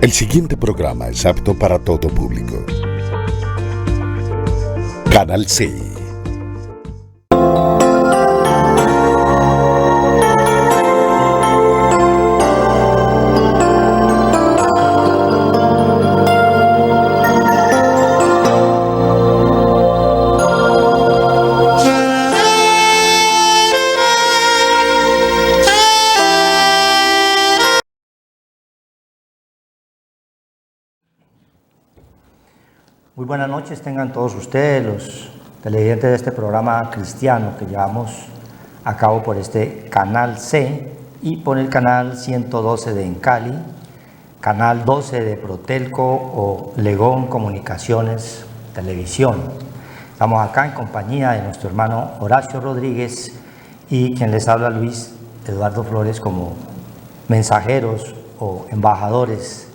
El siguiente programa es apto para todo público. Canal C. Muy buenas noches tengan todos ustedes, los televidentes de este programa cristiano que llevamos a cabo por este Canal C y por el canal 112 de Encali, canal 12 de Protelco o Legón Comunicaciones Televisión. Estamos acá en compañía de nuestro hermano Horacio Rodríguez y quien les habla Luis Eduardo Flores como mensajeros o embajadores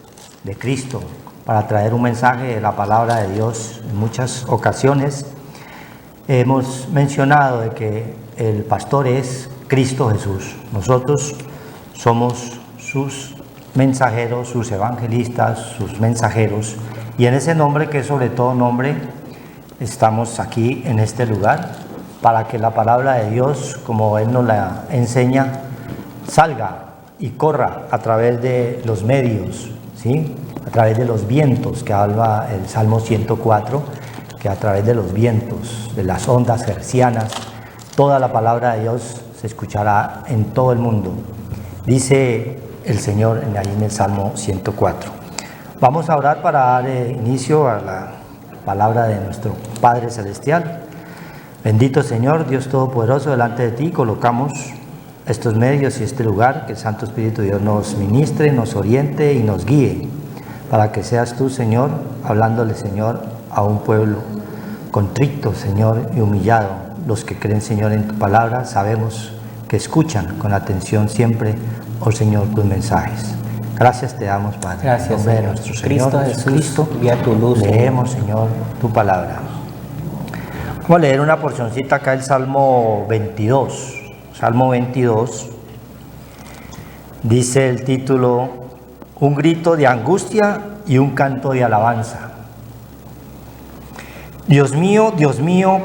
de Cristo, para traer un mensaje de la palabra de Dios. En muchas ocasiones hemos mencionado de que el pastor es Cristo Jesús. Nosotros somos sus mensajeros, sus evangelistas, sus mensajeros, y en ese nombre, que es sobre todo nombre, estamos aquí en este lugar para que la palabra de Dios, como Él nos la enseña, salga y corra a través de los medios, ¿sí? A través de los vientos, que habla el Salmo 104, que a través de los vientos, de las ondas hercianas, toda la palabra de Dios se escuchará en todo el mundo. Dice el Señor ahí en el Salmo 104. Vamos a orar para dar inicio a la palabra de nuestro Padre Celestial. Bendito Señor, Dios Todopoderoso, delante de ti colocamos estos medios y este lugar, que el Santo Espíritu de Dios nos ministre, nos oriente y nos guíe, para que seas tú, Señor, hablándole, Señor, a un pueblo contrito, Señor, y humillado. Los que creen, Señor, en tu palabra, sabemos que escuchan con atención siempre, oh Señor, tus mensajes. Gracias te damos, Padre. Gracias, en nombre de Señor. nuestro Señor Cristo Jesucristo, envía tu luz. leemos, Señor, tu palabra. Vamos a leer una porcioncita acá del Salmo 22. Salmo 22, dice el título: un grito de angustia y un canto de alabanza. Dios mío,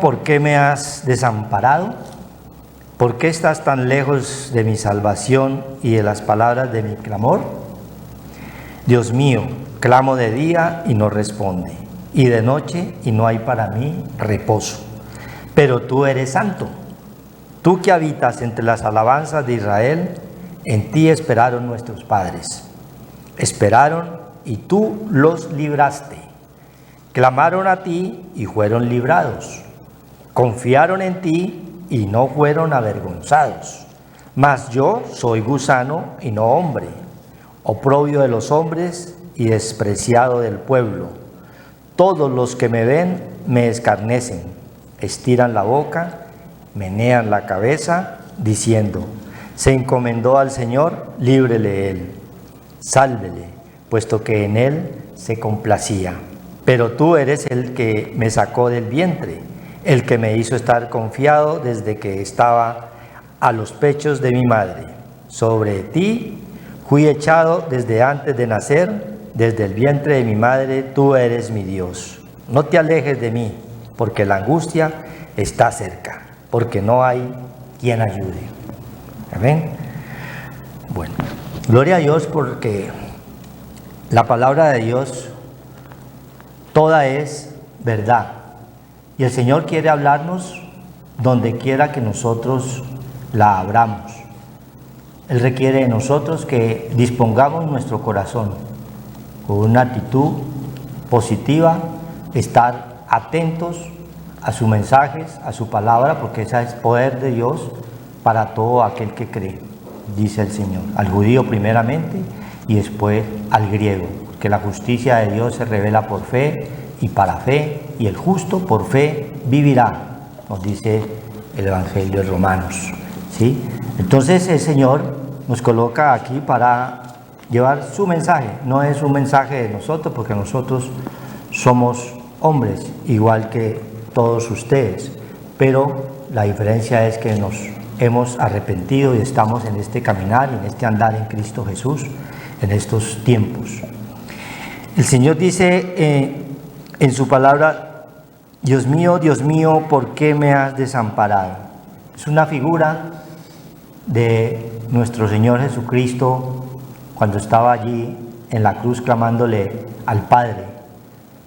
¿por qué me has desamparado? ¿Por qué estás tan lejos de mi salvación y de las palabras de mi clamor? Dios mío, clamo de día y no responde, y de noche y no hay para mí reposo. Pero tú eres santo, tú que habitas entre las alabanzas de Israel, en ti esperaron nuestros padres. Esperaron y tú los libraste. Clamaron a ti y fueron librados. Confiaron en ti y no fueron avergonzados. Mas yo soy gusano y no hombre, oprobio de los hombres y despreciado del pueblo. Todos los que me ven me escarnecen, estiran la boca, menean la cabeza, diciendo: se encomendó al Señor, líbrele Él. Sálvele, puesto que en Él se complacía. Pero tú eres el que me sacó del vientre, el que me hizo estar confiado desde que estaba a los pechos de mi madre. Sobre ti fui echado desde antes de nacer, desde el vientre de mi madre, tú eres mi Dios. No te alejes de mí, porque la angustia está cerca, porque no hay quien ayude. Amén. Bueno. Gloria a Dios, porque la palabra de Dios toda es verdad. Y el Señor quiere hablarnos donde quiera que nosotros la abramos. Él requiere de nosotros que dispongamos nuestro corazón con una actitud positiva, estar atentos a sus mensajes, a su palabra, porque ese es poder de Dios para todo aquel que cree. Dice el Señor, al judío primeramente y después al griego, que la justicia de Dios se revela por fe y para fe, y el justo por fe vivirá, nos dice el Evangelio de Romanos, ¿sí? Entonces el Señor nos coloca aquí para llevar su mensaje. No es un mensaje de nosotros, porque nosotros somos hombres igual que todos ustedes, pero la diferencia es que nos hemos arrepentido y estamos en este caminar y en este andar en Cristo Jesús en estos tiempos. El Señor dice en su palabra: Dios mío, ¿por qué me has desamparado? Es una figura de nuestro Señor Jesucristo cuando estaba allí en la cruz clamándole al Padre.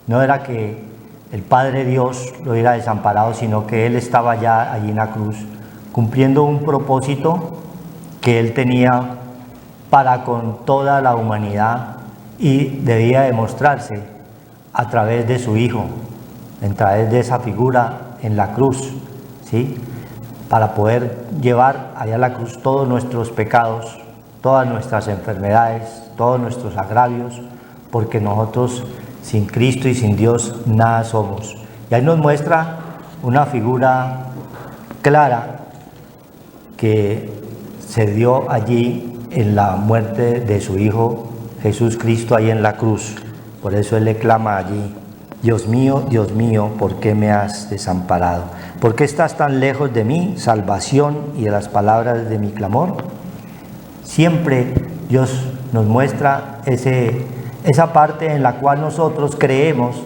No era que el Padre Dios lo hubiera desamparado, sino que Él estaba ya allí en la cruz cumpliendo un propósito que Él tenía para con toda la humanidad, y debía demostrarse a través de su Hijo, a través de esa figura en la cruz, ¿sí? Para poder llevar allá a la cruz todos nuestros pecados, todas nuestras enfermedades, todos nuestros agravios, porque nosotros sin Cristo y sin Dios nada somos. Y ahí nos muestra una figura clara que se dio allí en la muerte de su Hijo Jesús Cristo ahí en la cruz. Por eso Él le clama allí: Dios mío, ¿por qué me has desamparado? ¿Por qué estás tan lejos de mí, salvación, y de las palabras de mi clamor? Siempre Dios nos muestra esa parte en la cual nosotros creemos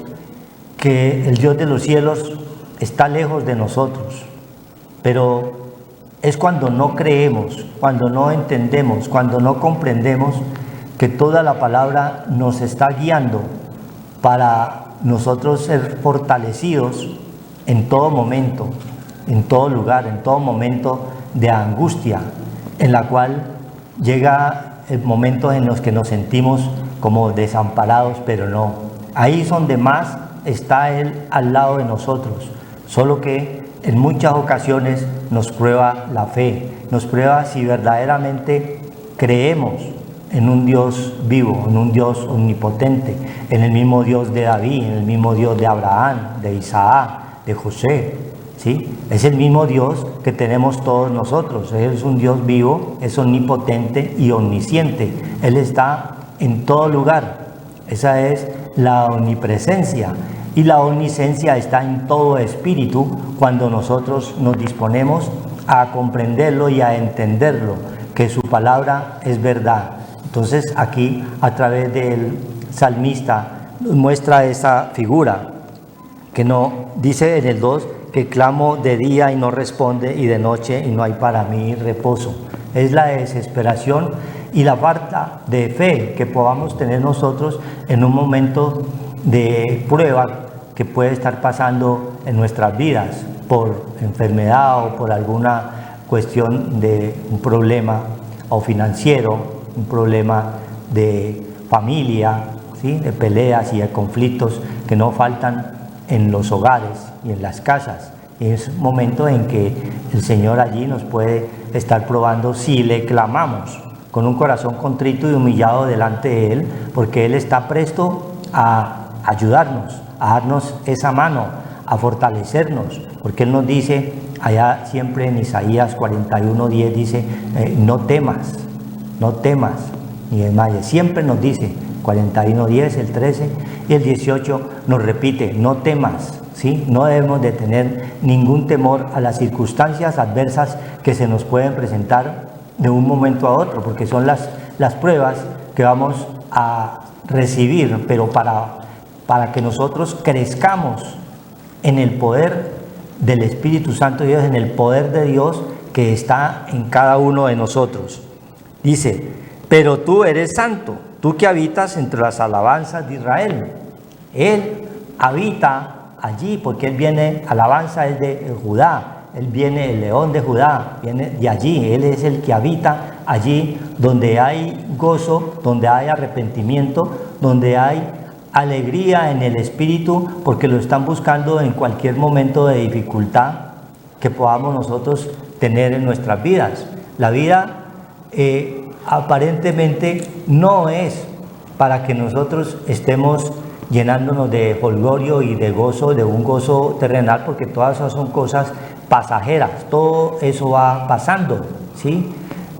que el Dios de los cielos está lejos de nosotros, pero es cuando no creemos, cuando no entendemos, cuando no comprendemos que toda la palabra nos está guiando para nosotros ser fortalecidos en todo momento, en todo lugar, en todo momento de angustia, en la cual llega el momento en los que nos sentimos como desamparados, pero no. Ahí es donde más está Él al lado de nosotros, solo que en muchas ocasiones nos prueba la fe, nos prueba si verdaderamente creemos en un Dios vivo, en un Dios omnipotente, en el mismo Dios de David, en el mismo Dios de Abraham, de Isaac, de José, ¿sí? Es el mismo Dios que tenemos todos nosotros. Él es un Dios vivo, es omnipotente y omnisciente. Él está en todo lugar. Esa es la omnipresencia. Y la omnisciencia está en todo espíritu cuando nosotros nos disponemos a comprenderlo y a entenderlo, que su palabra es verdad. Entonces aquí, a través del salmista, nos muestra esa figura que no dice en el 2 que clamo de día y no responde, y de noche y no hay para mí reposo. Es la desesperación y la falta de fe que podamos tener nosotros en un momento de prueba que puede estar pasando en nuestras vidas por enfermedad o por alguna cuestión de un problema o financiero, un problema de familia, ¿sí? De peleas y de conflictos que no faltan en los hogares y en las casas. Y es un momento en que el Señor allí nos puede estar probando si le clamamos con un corazón contrito y humillado delante de Él, porque Él está presto a ayudarnos, a darnos esa mano, a fortalecernos, porque Él nos dice allá siempre en Isaías 41:10, dice, no temas, ni desmayes. Siempre nos dice, 41:10, el 13 y el 18 nos repite, no temas, ¿sí? No debemos de tener ningún temor a las circunstancias adversas que se nos pueden presentar de un momento a otro, porque son las pruebas que vamos a recibir, pero para que nosotros crezcamos en el poder del Espíritu Santo de Dios, en el poder de Dios que está en cada uno de nosotros. Dice, pero tú eres santo, tú que habitas entre las alabanzas de Israel. Él habita allí porque Él viene, alabanza es de Judá, Él viene, el león de Judá, viene de allí. Él es el que habita allí donde hay gozo, donde hay arrepentimiento, donde hay alegría en el espíritu, porque lo están buscando en cualquier momento de dificultad que podamos nosotros tener en nuestras vidas. La vida aparentemente no es para que nosotros estemos llenándonos de jolgorio y de gozo, de un gozo terrenal, porque todas esas son cosas pasajeras, todo eso va pasando, ¿sí?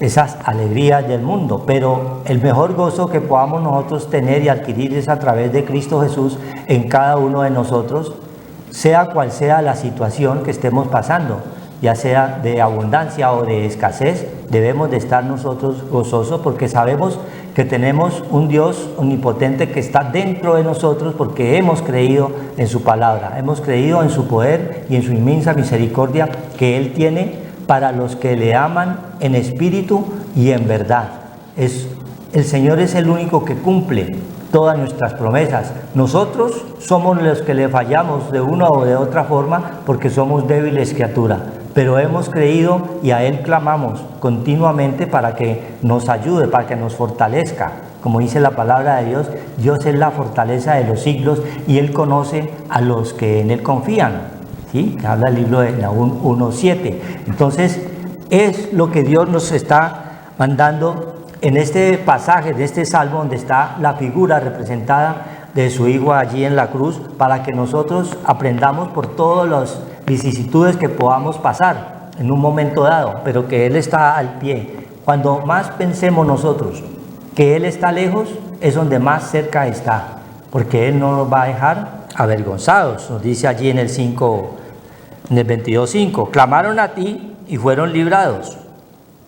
Esas alegrías del mundo, pero el mejor gozo que podamos nosotros tener y adquirir es a través de Cristo Jesús en cada uno de nosotros, sea cual sea la situación que estemos pasando, ya sea de abundancia o de escasez. Debemos de estar nosotros gozosos porque sabemos que tenemos un Dios omnipotente que está dentro de nosotros porque hemos creído en su palabra, hemos creído en su poder y en su inmensa misericordia que Él tiene para los que le aman en espíritu y en verdad. El Señor es el único que cumple todas nuestras promesas. Nosotros somos los que le fallamos de una o de otra forma porque somos débiles criaturas, pero hemos creído y a Él clamamos continuamente para que nos ayude, para que nos fortalezca. Como dice la palabra de Dios, Dios es la fortaleza de los siglos y Él conoce a los que en Él confían, ¿sí? Que habla el libro de Nahum 1:7. Entonces, es lo que Dios nos está mandando en este pasaje de este salmo, donde está la figura representada de su Hijo allí en la cruz, para que nosotros aprendamos por todas las vicisitudes que podamos pasar en un momento dado, pero que Él está al pie. Cuando más pensemos nosotros que Él está lejos, es donde más cerca está, porque Él no nos va a dejar avergonzados. Nos dice allí en el 22:5, clamaron a ti y fueron librados,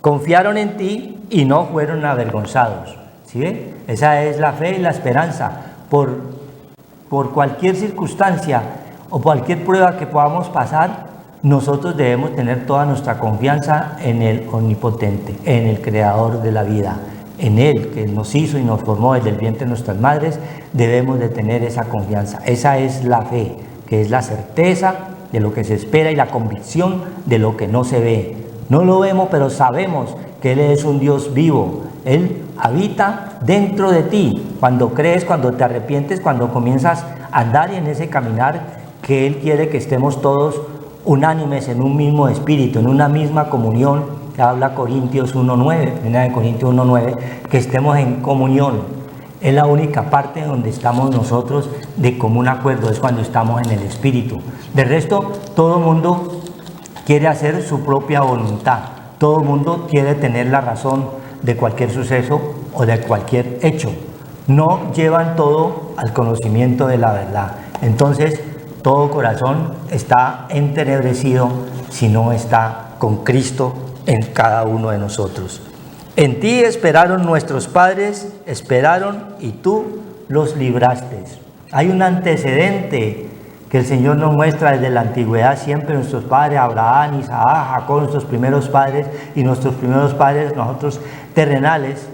confiaron en ti y no fueron avergonzados. ¿Sí ve? Esa es la fe y la esperanza. Por cualquier circunstancia o cualquier prueba que podamos pasar, nosotros debemos tener toda nuestra confianza en el Omnipotente, en el Creador de la vida, en Él que nos hizo y nos formó desde el vientre de nuestras madres. Debemos de tener esa confianza. Esa es la fe, que es la certeza de lo que se espera y la convicción de lo que no se ve. No lo vemos, pero sabemos que Él es un Dios vivo. Él habita dentro de ti. Cuando crees, cuando te arrepientes, cuando comienzas a andar en ese caminar, que Él quiere que estemos todos unánimes en un mismo espíritu, en una misma comunión, que habla Corintios 1:9, de Corintios 1:9, que estemos en comunión. Es la única parte donde estamos nosotros de común acuerdo, es cuando estamos en el espíritu. De resto, todo el mundo quiere hacer su propia voluntad. Todo el mundo quiere tener la razón de cualquier suceso o de cualquier hecho. No llevan todo al conocimiento de la verdad. Entonces, todo corazón está entenebrecido si no está con Cristo en cada uno de nosotros. En ti esperaron nuestros padres, esperaron y tú los libraste. Hay un antecedente que el Señor nos muestra desde la antigüedad. Siempre nuestros padres, Abraham, Isaac, Jacob, nuestros primeros padres y nuestros primeros padres, nosotros terrenales,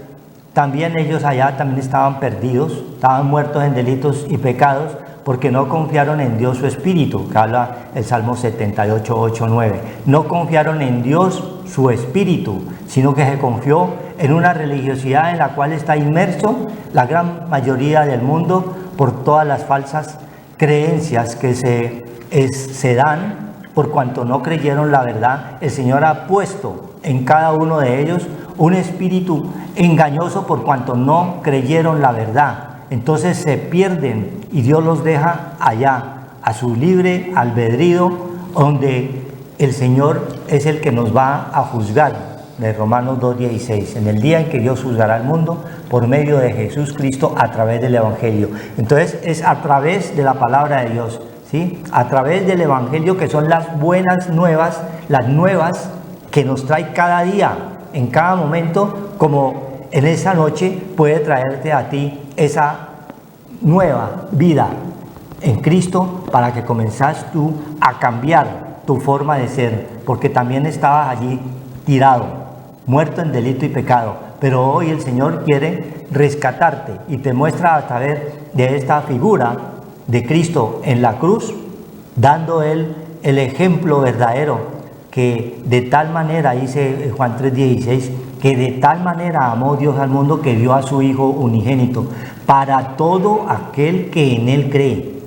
también ellos allá también estaban perdidos, estaban muertos en delitos y pecados, porque no confiaron en Dios su Espíritu, que habla el Salmo 78, 8, 9. No confiaron en Dios su Espíritu, sino que se confió en una religiosidad en la cual está inmerso la gran mayoría del mundo por todas las falsas creencias que se dan por cuanto no creyeron la verdad. El Señor ha puesto en cada uno de ellos un espíritu engañoso por cuanto no creyeron la verdad. Entonces se pierden y Dios los deja allá a su libre albedrío, donde el Señor es el que nos va a juzgar, de Romanos 2:16, en el día en que Dios juzgará al mundo por medio de Jesús Cristo a través del Evangelio. Entonces es a través de la palabra de Dios, ¿sí? A través del Evangelio, que son las buenas nuevas, las nuevas que nos trae cada día, en cada momento, como en esa noche puede traerte a ti esa nueva vida en Cristo, para que comenzás tú a cambiar tu forma de ser, porque también estabas allí tirado, muerto en delito y pecado, pero hoy el Señor quiere rescatarte y te muestra a través de esta figura de Cristo en la cruz, dando Él el ejemplo verdadero, que de tal manera, dice Juan 3:16, que de tal manera amó Dios al mundo que dio a su Hijo unigénito, para todo aquel que en Él cree,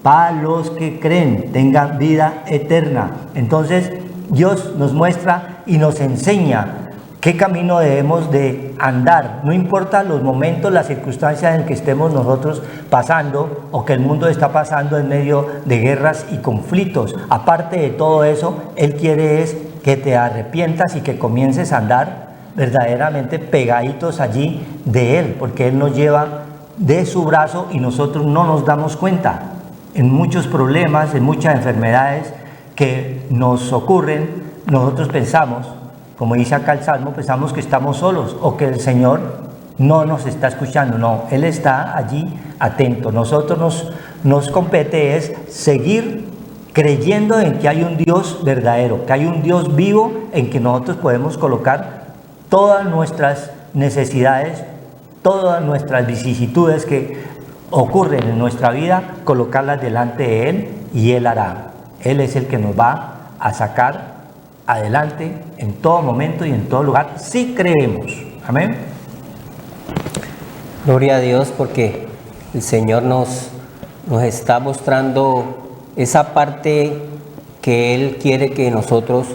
para los que creen, tengan vida eterna. Entonces Dios nos muestra y nos enseña qué camino debemos de andar. No importa los momentos, las circunstancias en que estemos nosotros pasando o que el mundo está pasando en medio de guerras y conflictos. Aparte de todo eso, Él quiere es que te arrepientas y que comiences a andar verdaderamente pegaditos allí de Él, porque Él nos lleva de su brazo y nosotros no nos damos cuenta. En muchos problemas, en muchas enfermedades que nos ocurren, nosotros pensamos, como dice acá el Salmo, pensamos que estamos solos o que el Señor no nos está escuchando. No, Él está allí atento. Nosotros nos compete es seguir creyendo en que hay un Dios verdadero, que hay un Dios vivo en que nosotros podemos colocar todas nuestras necesidades, todas nuestras vicisitudes que ocurren en nuestra vida, colocarlas delante de Él y Él hará. Él es el que nos va a sacar adelante en todo momento y en todo lugar, si creemos. Amén. Gloria a Dios, porque el Señor nos está mostrando esa parte que Él quiere que nosotros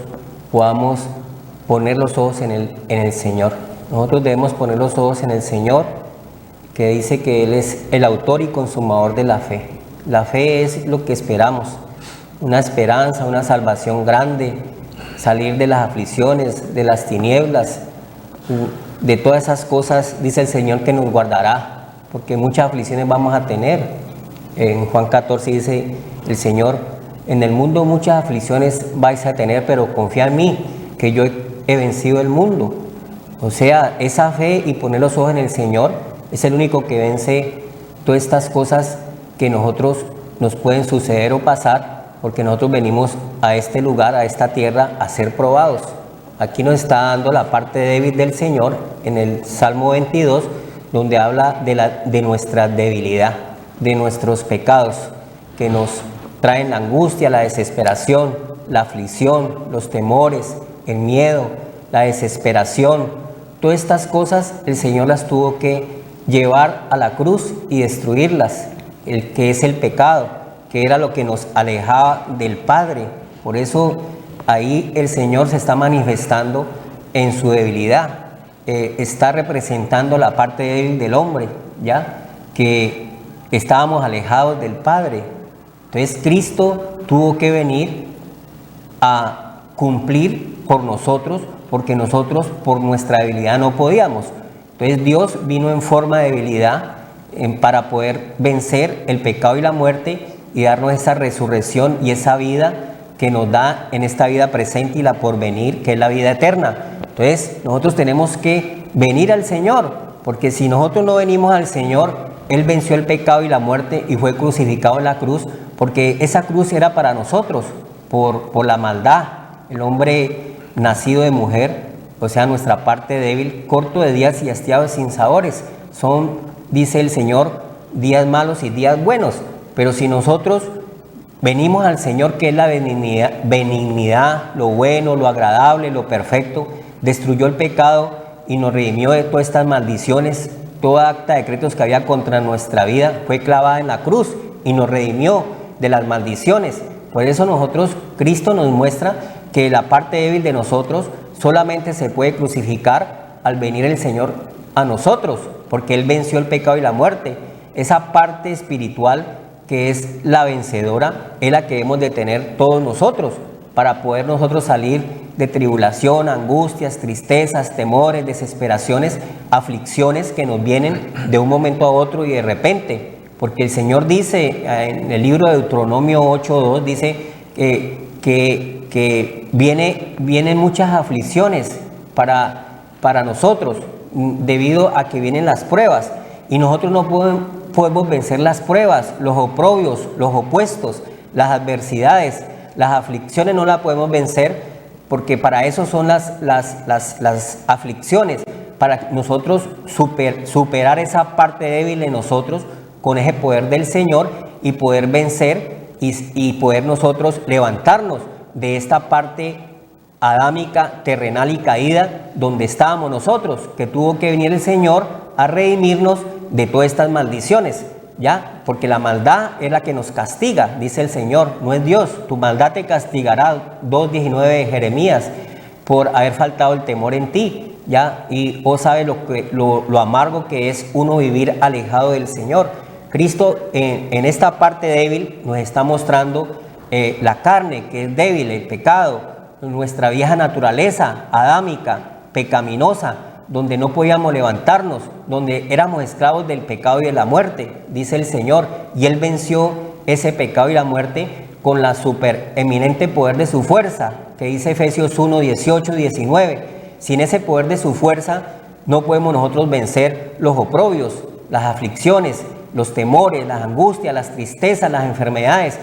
podamos poner los ojos en el Señor. Nosotros debemos poner los ojos en el Señor, que dice que Él es el autor y consumador de la fe. La fe es lo que esperamos, una esperanza, una salvación grande, salir de las aflicciones, de las tinieblas, de todas esas cosas, dice el Señor que nos guardará, porque muchas aflicciones vamos a tener. En Juan 14 dice el Señor, en el mundo muchas aflicciones vais a tener, pero confía en mí, que yo he vencido el mundo. O sea, esa fe y poner los ojos en el Señor es el único que vence todas estas cosas que nosotros nos pueden suceder o pasar, porque nosotros venimos a este lugar, a esta tierra, a ser probados. Aquí nos está dando la parte débil del Señor en el Salmo 22, donde habla de nuestra debilidad, de nuestros pecados, que nos traen la angustia, la desesperación, la aflicción, los temores, el miedo, la desesperación. Todas estas cosas el Señor las tuvo que llevar a la cruz y destruirlas, el que es el pecado, que era lo que nos alejaba del Padre. Por eso ahí el Señor se está manifestando en su debilidad, está representando la parte débil del hombre, ¿ya? Que estábamos alejados del Padre. Entonces Cristo tuvo que venir a cumplir por nosotros, porque nosotros por nuestra debilidad no podíamos. Entonces Dios vino en forma de debilidad para poder vencer el pecado y la muerte y darnos esa resurrección y esa vida que nos da en esta vida presente y la porvenir, que es la vida eterna. Entonces nosotros tenemos que venir al Señor, porque si nosotros no venimos al Señor, Él venció el pecado y la muerte y fue crucificado en la cruz, porque esa cruz era para nosotros, por la maldad. El hombre nacido de mujer, o sea, nuestra parte débil, corto de días y hastiado de sinsabores. Son, dice el Señor, días malos y días buenos. Pero si nosotros venimos al Señor, que es la benignidad, lo bueno, lo agradable, lo perfecto, destruyó el pecado y nos redimió de todas estas maldiciones, toda acta de decretos que había contra nuestra vida fue clavada en la cruz y nos redimió de las maldiciones. Por eso nosotros, Cristo nos muestra que la parte débil de nosotros solamente se puede crucificar al venir el Señor a nosotros, porque Él venció el pecado y la muerte. Esa parte espiritual que es la vencedora, es la que debemos de tener todos nosotros, para poder nosotros salir de tribulación, angustias, tristezas, temores, desesperaciones, aflicciones que nos vienen de un momento a otro y de repente. Porque el Señor dice en el libro de Deuteronomio 8:2, dice que vienen muchas aflicciones para nosotros, debido a que vienen las pruebas, y nosotros no podemos vencer las pruebas, los oprobios, los opuestos, las adversidades, las aflicciones no las podemos vencer, porque para eso son las aflicciones, para nosotros superar esa parte débil de nosotros con ese poder del Señor y poder vencer y poder nosotros levantarnos de esta parte adámica, terrenal y caída donde estábamos nosotros, que tuvo que venir el Señor a redimirnos de todas estas maldiciones, ¿ya? Porque la maldad es la que nos castiga, dice el Señor, no es Dios. Tu maldad te castigará, 2:19 de Jeremías, por haber faltado el temor en ti, ¿ya? Y vos sabes lo amargo que es uno vivir alejado del Señor. Cristo en esta parte débil nos está mostrando la carne, que es débil, el pecado, nuestra vieja naturaleza adámica, pecaminosa, donde no podíamos levantarnos, donde éramos esclavos del pecado y de la muerte, dice el Señor, y Él venció ese pecado y la muerte con la supereminente poder de su fuerza, que dice Efesios 1:18 y 19. Sin ese poder de su fuerza no podemos nosotros vencer los oprobios, las aflicciones, los temores, las angustias, las tristezas, las enfermedades.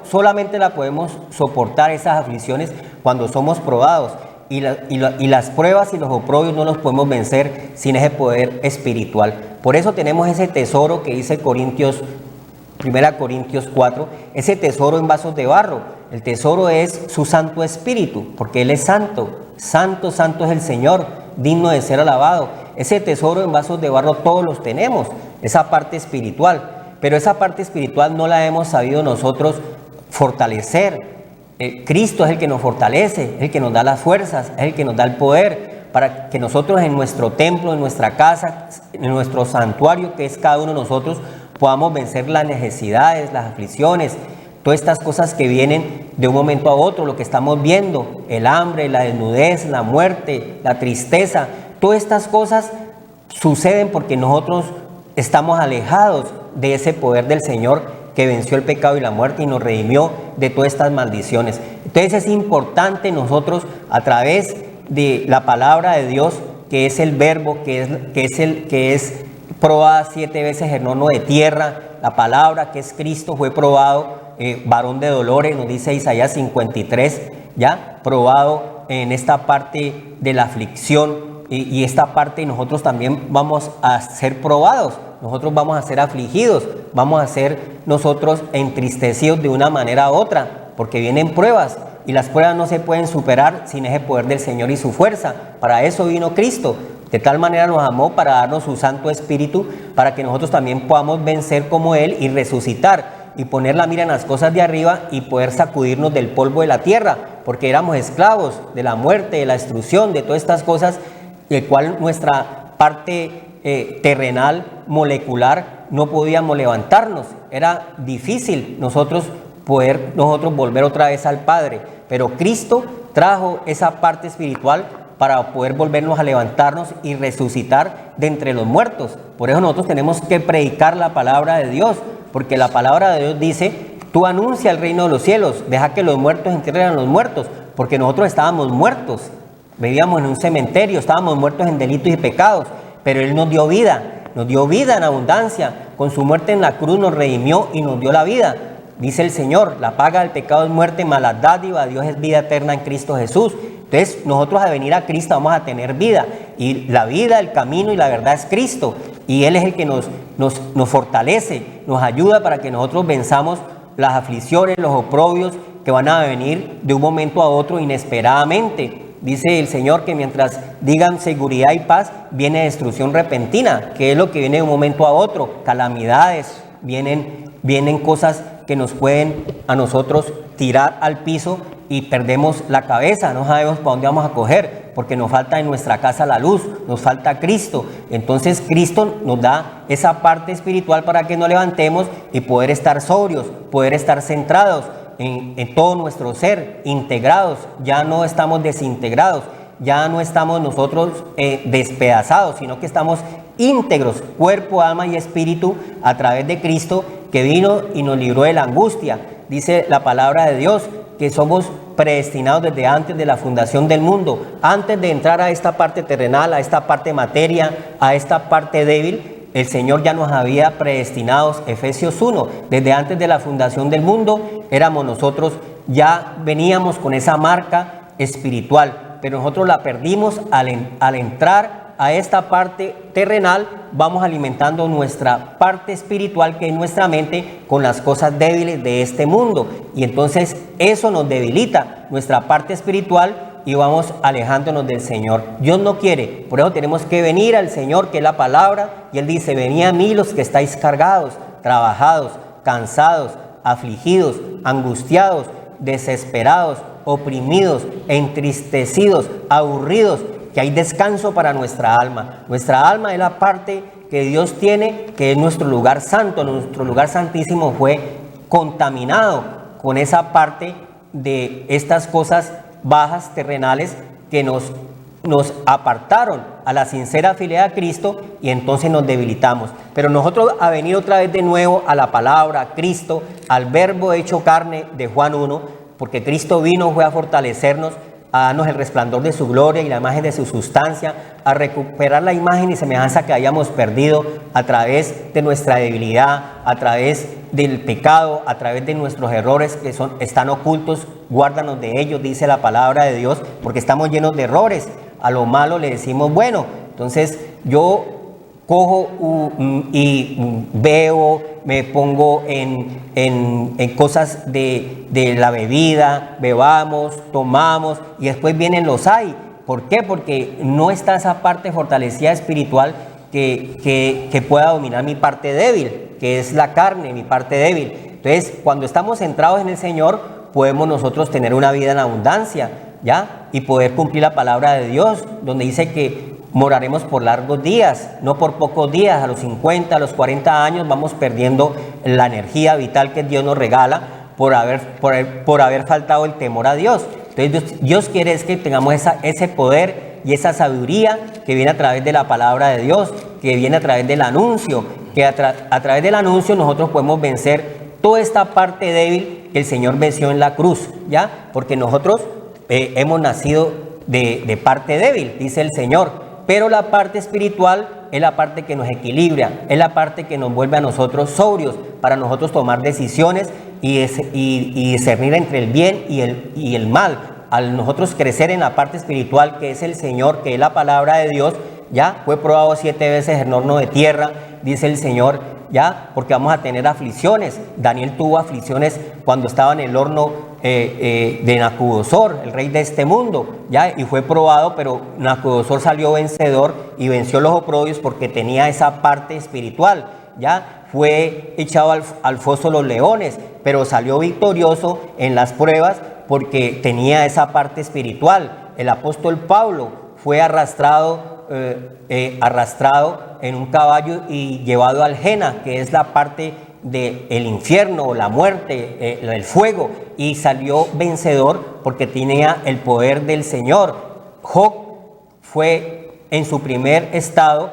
Solamente la podemos soportar esas aflicciones cuando somos probados. Y las pruebas y los oprobios no los podemos vencer sin ese poder espiritual. Por eso tenemos ese tesoro que dice 1 Corintios 4, ese tesoro en vasos de barro. El tesoro es su Santo Espíritu, porque Él es santo. Santo, santo es el Señor, digno de ser alabado. Ese tesoro en vasos de barro todos los tenemos, esa parte espiritual. Pero esa parte espiritual no la hemos sabido nosotros fortalecer. Cristo es el que nos fortalece, es el que nos da las fuerzas, es el que nos da el poder para que nosotros en nuestro templo, en nuestra casa, en nuestro santuario, que es cada uno de nosotros, podamos vencer las necesidades, las aflicciones, todas estas cosas que vienen de un momento a otro, lo que estamos viendo, el hambre, la desnudez, la muerte, la tristeza. Todas estas cosas suceden porque nosotros estamos alejados de ese poder del Señor que venció el pecado y la muerte y nos redimió de todas estas maldiciones. Entonces es importante nosotros, a través de la palabra de Dios, que es el verbo, que es probada 7 veces en horno de tierra, la palabra que es Cristo fue probado, varón de dolores, nos dice Isaías 53, ya probado en esta parte de la aflicción, y esta parte nosotros también vamos a ser probados. Nosotros vamos a ser afligidos, vamos a ser nosotros entristecidos de una manera u otra, porque vienen pruebas y las pruebas no se pueden superar sin ese poder del Señor y su fuerza. Para eso vino Cristo, de tal manera nos amó para darnos su Santo Espíritu, para que nosotros también podamos vencer como Él y resucitar y poner la mira en las cosas de arriba y poder sacudirnos del polvo de la tierra, porque éramos esclavos de la muerte, de la destrucción, de todas estas cosas, el cual nuestra parte terrenal, molecular, no podíamos levantarnos. Era difícil nosotros volver otra vez al Padre, pero Cristo trajo esa parte espiritual para poder volvernos a levantarnos y resucitar de entre los muertos. Por eso nosotros tenemos que predicar la palabra de Dios, porque la palabra de Dios dice: tú anuncia el reino de los cielos, deja que los muertos entierren a los muertos, porque nosotros estábamos muertos, vivíamos en un cementerio, estábamos muertos en delitos y pecados, pero Él nos dio vida en abundancia. Con su muerte en la cruz nos redimió y nos dio la vida. Dice el Señor: la paga del pecado es muerte, mas la dádiva de Dios es vida eterna en Cristo Jesús. Entonces nosotros al venir a Cristo vamos a tener vida, y la vida, el camino y la verdad es Cristo, y Él es el que nos fortalece, nos ayuda para que nosotros venzamos las aflicciones, los oprobios que van a venir de un momento a otro inesperadamente. Dice el Señor que mientras digan seguridad y paz, viene destrucción repentina, que es lo que viene de un momento a otro, calamidades, vienen cosas que nos pueden a nosotros tirar al piso y perdemos la cabeza, no sabemos para dónde vamos a coger, porque nos falta en nuestra casa la luz, nos falta Cristo. Entonces Cristo nos da esa parte espiritual para que nos levantemos y poder estar sobrios, poder estar centrados en todo nuestro ser, integrados. Ya no estamos desintegrados, ya no estamos nosotros despedazados, sino que estamos íntegros, cuerpo, alma y espíritu, a través de Cristo, que vino y nos libró de la angustia. Dice la palabra de Dios que somos predestinados desde antes de la fundación del mundo, antes de entrar a esta parte terrenal, a esta parte materia, a esta parte débil. El Señor ya nos había predestinados, Efesios 1, desde antes de la fundación del mundo éramos nosotros, ya veníamos con esa marca espiritual, pero nosotros la perdimos al entrar a esta parte terrenal. Vamos alimentando nuestra parte espiritual, que es nuestra mente, con las cosas débiles de este mundo, y entonces eso nos debilita nuestra parte espiritual y vamos alejándonos del Señor. Dios no quiere, por eso tenemos que venir al Señor, que es la palabra, y Él dice: venid a mí los que estáis cargados, trabajados, cansados, afligidos, angustiados, desesperados, oprimidos, entristecidos, aburridos, que hay descanso para nuestra alma. Nuestra alma es la parte que Dios tiene, que es nuestro lugar santo. Nuestro lugar santísimo fue contaminado con esa parte de estas cosas bajas, terrenales, que nos apartaron a la sincera fidelidad a Cristo, y entonces nos debilitamos. Pero nosotros, a venir otra vez de nuevo a la palabra, a Cristo, al verbo hecho carne de Juan 1, porque Cristo vino, fue a fortalecernos, a darnos el resplandor de su gloria y la imagen de su sustancia, a recuperar la imagen y semejanza que hayamos perdido a través de nuestra debilidad, a través del pecado, a través de nuestros errores que están ocultos. Guárdanos de ellos, dice la palabra de Dios, porque estamos llenos de errores. A lo malo le decimos bueno. Entonces yo cojo y veo, me pongo en cosas de la bebida, bebamos, tomamos y después vienen los hay. ¿Por qué? Porque no está esa parte fortalecida espiritual que pueda dominar mi parte débil, que es la carne, mi parte débil. Entonces, cuando estamos centrados en el Señor, podemos nosotros tener una vida en abundancia, ¿ya? Y poder cumplir la palabra de Dios, donde dice que moraremos por largos días, no por pocos días. A los 50, a los 40 años vamos perdiendo la energía vital que Dios nos regala por haber faltado el temor a Dios. Entonces Dios quiere es que tengamos ese poder y esa sabiduría que viene a través de la palabra de Dios, que viene a través del anuncio, que a través del anuncio nosotros podemos vencer toda esta parte débil que el Señor venció en la cruz, ¿ya? Porque nosotros hemos nacido de parte débil, dice el Señor. Pero la parte espiritual es la parte que nos equilibra, es la parte que nos vuelve a nosotros sobrios para nosotros tomar decisiones y discernir entre el bien y el mal. Al nosotros crecer en la parte espiritual, que es el Señor, que es la palabra de Dios, ya fue probado 7 veces en horno de tierra, dice el Señor, ya, porque vamos a tener aflicciones. Daniel tuvo aflicciones cuando estaba en el horno de Nabucodonosor, el rey de este mundo, ya, y fue probado, pero Nabucodonosor salió vencedor y venció los oprobios porque tenía esa parte espiritual, ya. Fue echado al foso de los leones, pero salió victorioso en las pruebas porque tenía esa parte espiritual. El apóstol Pablo fue arrastrado en un caballo y llevado al Jena, que es la parte del infierno, la muerte, el fuego, y salió vencedor porque tenía el poder del Señor. Job fue en su primer estado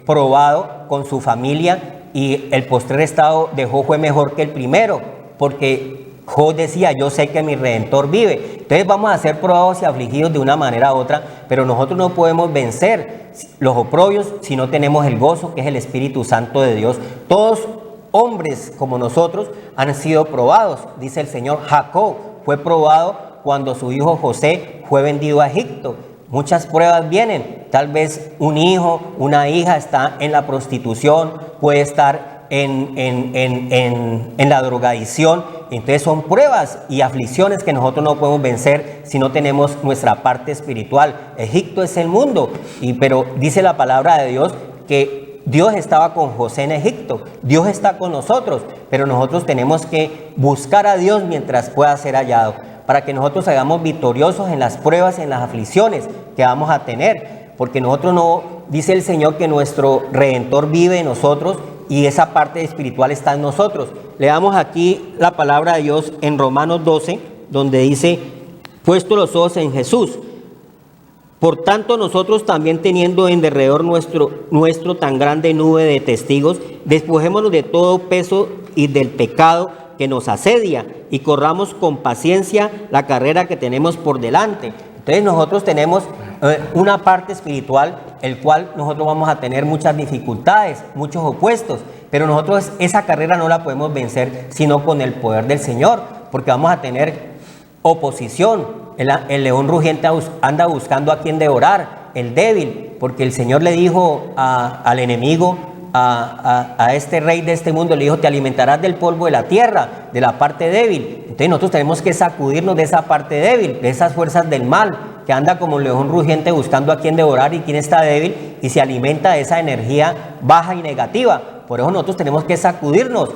probado con su familia, y el postrer estado de Job fue mejor que el primero, porque Job decía, yo sé que mi Redentor vive. Entonces vamos a ser probados y afligidos de una manera u otra, pero nosotros no podemos vencer los oprobios si no tenemos el gozo, que es el Espíritu Santo de Dios. Todos hombres como nosotros han sido probados, dice el Señor. Jacob fue probado cuando su hijo José fue vendido a Egipto. Muchas pruebas vienen, tal vez un hijo, una hija está en la prostitución, puede estar en la drogadicción. Entonces son pruebas y aflicciones que nosotros no podemos vencer si no tenemos nuestra parte espiritual. Egipto es el mundo, pero dice la palabra de Dios que Dios estaba con José en Egipto, Dios está con nosotros, pero nosotros tenemos que buscar a Dios mientras pueda ser hallado, para que nosotros hagamos victoriosos en las pruebas, en las aflicciones que vamos a tener, porque nosotros no, dice el Señor que nuestro Redentor vive en nosotros y esa parte espiritual está en nosotros. Leamos aquí la palabra de Dios en Romanos 12, donde dice, puesto los ojos en Jesús. Por tanto, nosotros también teniendo en derredor nuestro tan grande nube de testigos, despojémonos de todo peso y del pecado que nos asedia y corramos con paciencia la carrera que tenemos por delante. Entonces nosotros tenemos una parte espiritual, el cual nosotros vamos a tener muchas dificultades, muchos opuestos, pero nosotros esa carrera no la podemos vencer sino con el poder del Señor, porque vamos a tener oposición. El león rugiente anda buscando a quien devorar, el débil, porque el Señor le dijo al enemigo, a este rey de este mundo, le dijo, te alimentarás del polvo de la tierra, de la parte débil. Entonces nosotros tenemos que sacudirnos de esa parte débil, de esas fuerzas del mal, que anda como un león rugiente buscando a quien devorar y quien está débil y se alimenta de esa energía baja y negativa. Por eso nosotros tenemos que sacudirnos,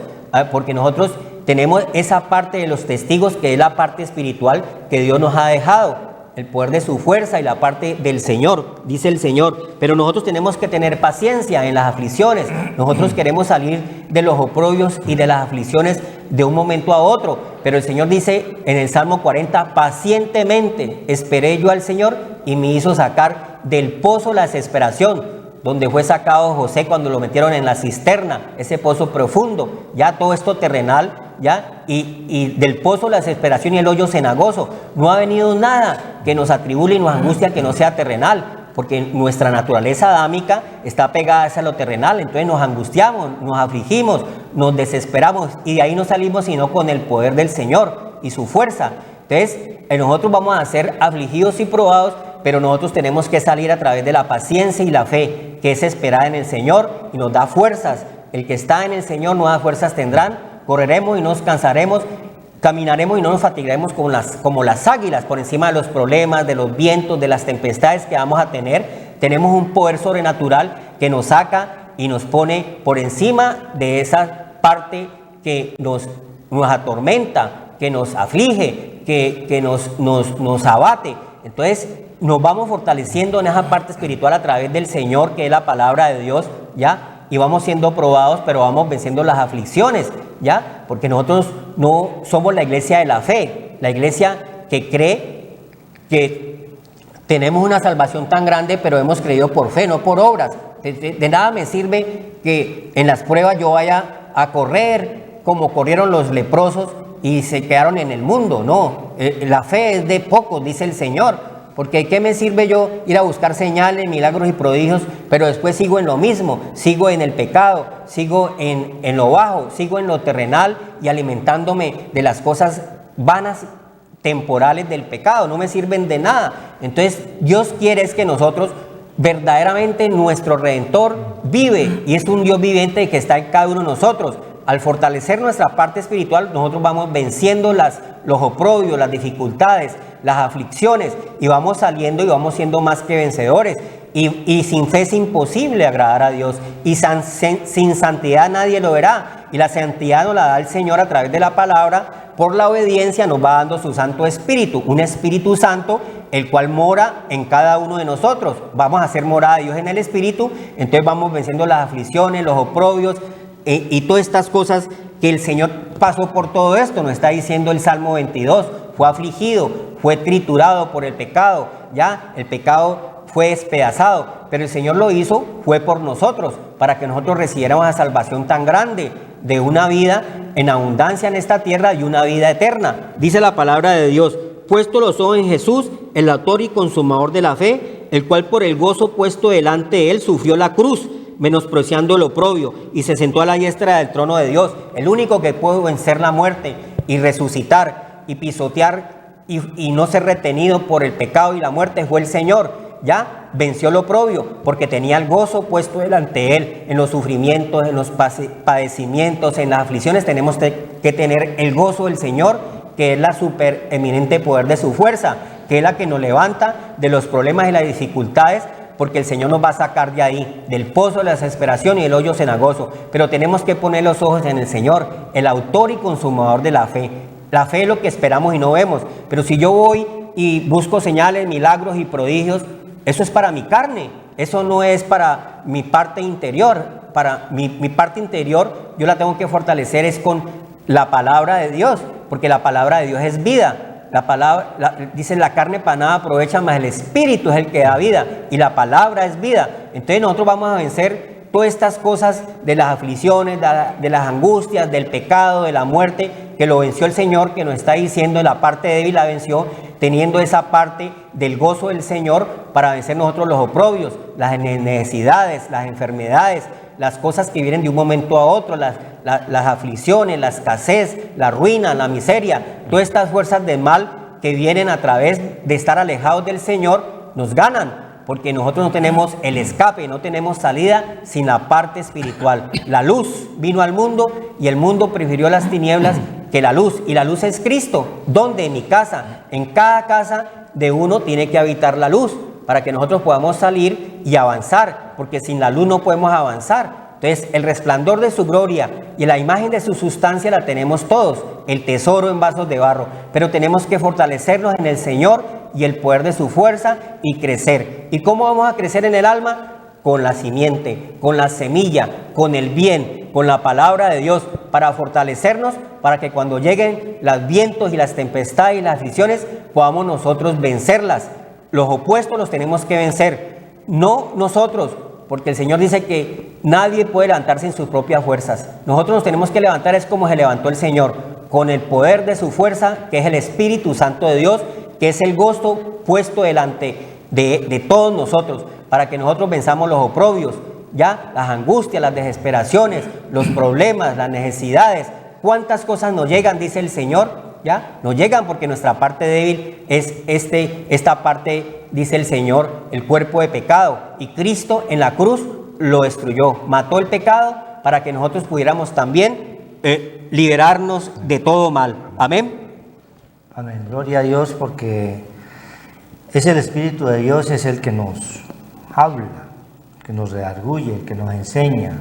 porque nosotros tenemos esa parte de los testigos, que es la parte espiritual que Dios nos ha dejado, el poder de su fuerza y la parte del Señor, dice el Señor. Pero nosotros tenemos que tener paciencia en las aflicciones. Nosotros queremos salir de los oprobios y de las aflicciones de un momento a otro, pero el Señor dice en el Salmo 40, pacientemente esperé yo al Señor y me hizo sacar del pozo la desesperación, donde fue sacado José cuando lo metieron en la cisterna, ese pozo profundo. Ya todo esto terrenal ¿ya? Y del pozo la desesperación y el hoyo cenagoso. No ha venido nada que nos atribule y nos angustia que no sea terrenal, porque nuestra naturaleza adámica está pegada hacia lo terrenal. Entonces nos angustiamos, nos afligimos, nos desesperamos, y de ahí no salimos sino con el poder del Señor y su fuerza. Entonces nosotros vamos a ser afligidos y probados, pero nosotros tenemos que salir a través de la paciencia y la fe, que es esperar en el Señor y nos da fuerzas. El que está en el Señor nuevas fuerzas tendrán, correremos y no nos cansaremos, caminaremos y no nos fatigaremos como las águilas por encima de los problemas, de los vientos, de las tempestades que vamos a tener. Tenemos un poder sobrenatural que nos saca y nos pone por encima de esa parte que nos atormenta, que nos aflige, que nos abate. Entonces nos vamos fortaleciendo en esa parte espiritual a través del Señor, que es la palabra de Dios, ¿ya? Y vamos siendo probados, pero vamos venciendo las aflicciones, ¿ya? Porque nosotros no somos la iglesia de la fe, la iglesia que cree que tenemos una salvación tan grande, pero hemos creído por fe, no por obras. De nada me sirve que en las pruebas yo vaya a correr como corrieron los leprosos y se quedaron en el mundo. No, la fe es de pocos, dice el Señor. Porque ¿qué me sirve yo ir a buscar señales, milagros y prodigios, pero después sigo en lo mismo, sigo en el pecado, sigo en lo bajo, sigo en lo terrenal y alimentándome de las cosas vanas, temporales del pecado? No me sirven de nada. Entonces Dios quiere es que nosotros verdaderamente, nuestro Redentor vive, y es un Dios viviente que está en cada uno de nosotros. Al fortalecer nuestra parte espiritual, nosotros vamos venciendo los oprobios, las dificultades, las aflicciones, y vamos saliendo y vamos siendo más que vencedores. Y sin fe es imposible agradar a Dios, y sin santidad nadie lo verá. Y la santidad nos la da el Señor a través de la palabra. Por la obediencia nos va dando su Santo Espíritu, un Espíritu Santo, el cual mora en cada uno de nosotros. Vamos a hacer morada de Dios en el Espíritu. Entonces vamos venciendo las aflicciones, los oprobios, y todas estas cosas que el Señor pasó por todo esto. Nos está diciendo el Salmo 22, fue afligido, fue triturado por el pecado, ya el pecado fue despedazado, pero el Señor lo hizo, fue por nosotros, para que nosotros recibiéramos la salvación tan grande de una vida en abundancia en esta tierra y una vida eterna. Dice la palabra de Dios: puesto los ojos en Jesús, el autor y consumador de la fe, el cual por el gozo puesto delante de él sufrió la cruz, menospreciando el oprobio, y se sentó a la diestra del trono de Dios. El único que pudo vencer la muerte y resucitar y pisotear y no ser retenido por el pecado y la muerte fue el Señor. Ya venció el oprobio porque tenía el gozo puesto delante de él. En los sufrimientos, en los padecimientos, en las aflicciones, tenemos que tener el gozo del Señor, que es la supereminente poder de su fuerza, que es la que nos levanta de los problemas y las dificultades, porque el Señor nos va a sacar de ahí, del pozo de la desesperación y del hoyo cenagoso. Pero tenemos que poner los ojos en el Señor, el autor y consumador de la fe. La fe es lo que esperamos y no vemos. Pero si yo voy y busco señales, milagros y prodigios, eso es para mi carne, eso no es para mi parte interior. Para mi parte interior yo la tengo que fortalecer es con la palabra de Dios, porque la palabra de Dios es vida. La palabra, dice, la carne para nada aprovecha, más el Espíritu es el que da vida, y la palabra es vida. Entonces nosotros vamos a vencer todas estas cosas de las aflicciones, de las angustias, del pecado, de la muerte, que lo venció el Señor, que nos está diciendo la parte débil la venció, teniendo esa parte del gozo del Señor para vencer nosotros los oprobios, las necesidades, las enfermedades, las cosas que vienen de un momento a otro, las aflicciones, la escasez, la ruina, la miseria. Todas estas fuerzas del mal que vienen a través de estar alejados del Señor nos ganan, porque nosotros no tenemos el escape, no tenemos salida sin la parte espiritual. La luz vino al mundo y el mundo prefirió las tinieblas que la luz, y la luz es Cristo. ¿Dónde? En mi casa. En cada casa de uno tiene que habitar la luz para que nosotros podamos salir y avanzar, porque sin la luz no podemos avanzar. Entonces el resplandor de su gloria y la imagen de su sustancia la tenemos todos, el tesoro en vasos de barro, pero tenemos que fortalecernos en el Señor y el poder de su fuerza y crecer. ¿Y cómo vamos a crecer en el alma? Con la simiente, con la semilla, con el bien, con la palabra de Dios, para fortalecernos, para que cuando lleguen los vientos y las tempestades y las aflicciones, podamos nosotros vencerlas. Los opuestos los tenemos que vencer, no nosotros, porque el Señor dice que nadie puede levantarse en sus propias fuerzas. Nosotros nos tenemos que levantar es como se levantó el Señor, con el poder de su fuerza, que es el Espíritu Santo de Dios, que es el gozo puesto delante de todos nosotros, para que nosotros venzamos los oprobios, ya, las angustias, las desesperaciones, los problemas, las necesidades. ¿Cuántas cosas nos llegan? Dice el Señor. ¿Ya? Nos llegan porque nuestra parte débil es esta parte, dice el Señor, el cuerpo de pecado. Y Cristo en la cruz lo destruyó, mató el pecado para que nosotros pudiéramos también liberarnos de todo mal. Amén. Amén. Gloria a Dios, porque es el Espíritu de Dios, es el que nos habla, que nos redarguye, el que nos enseña,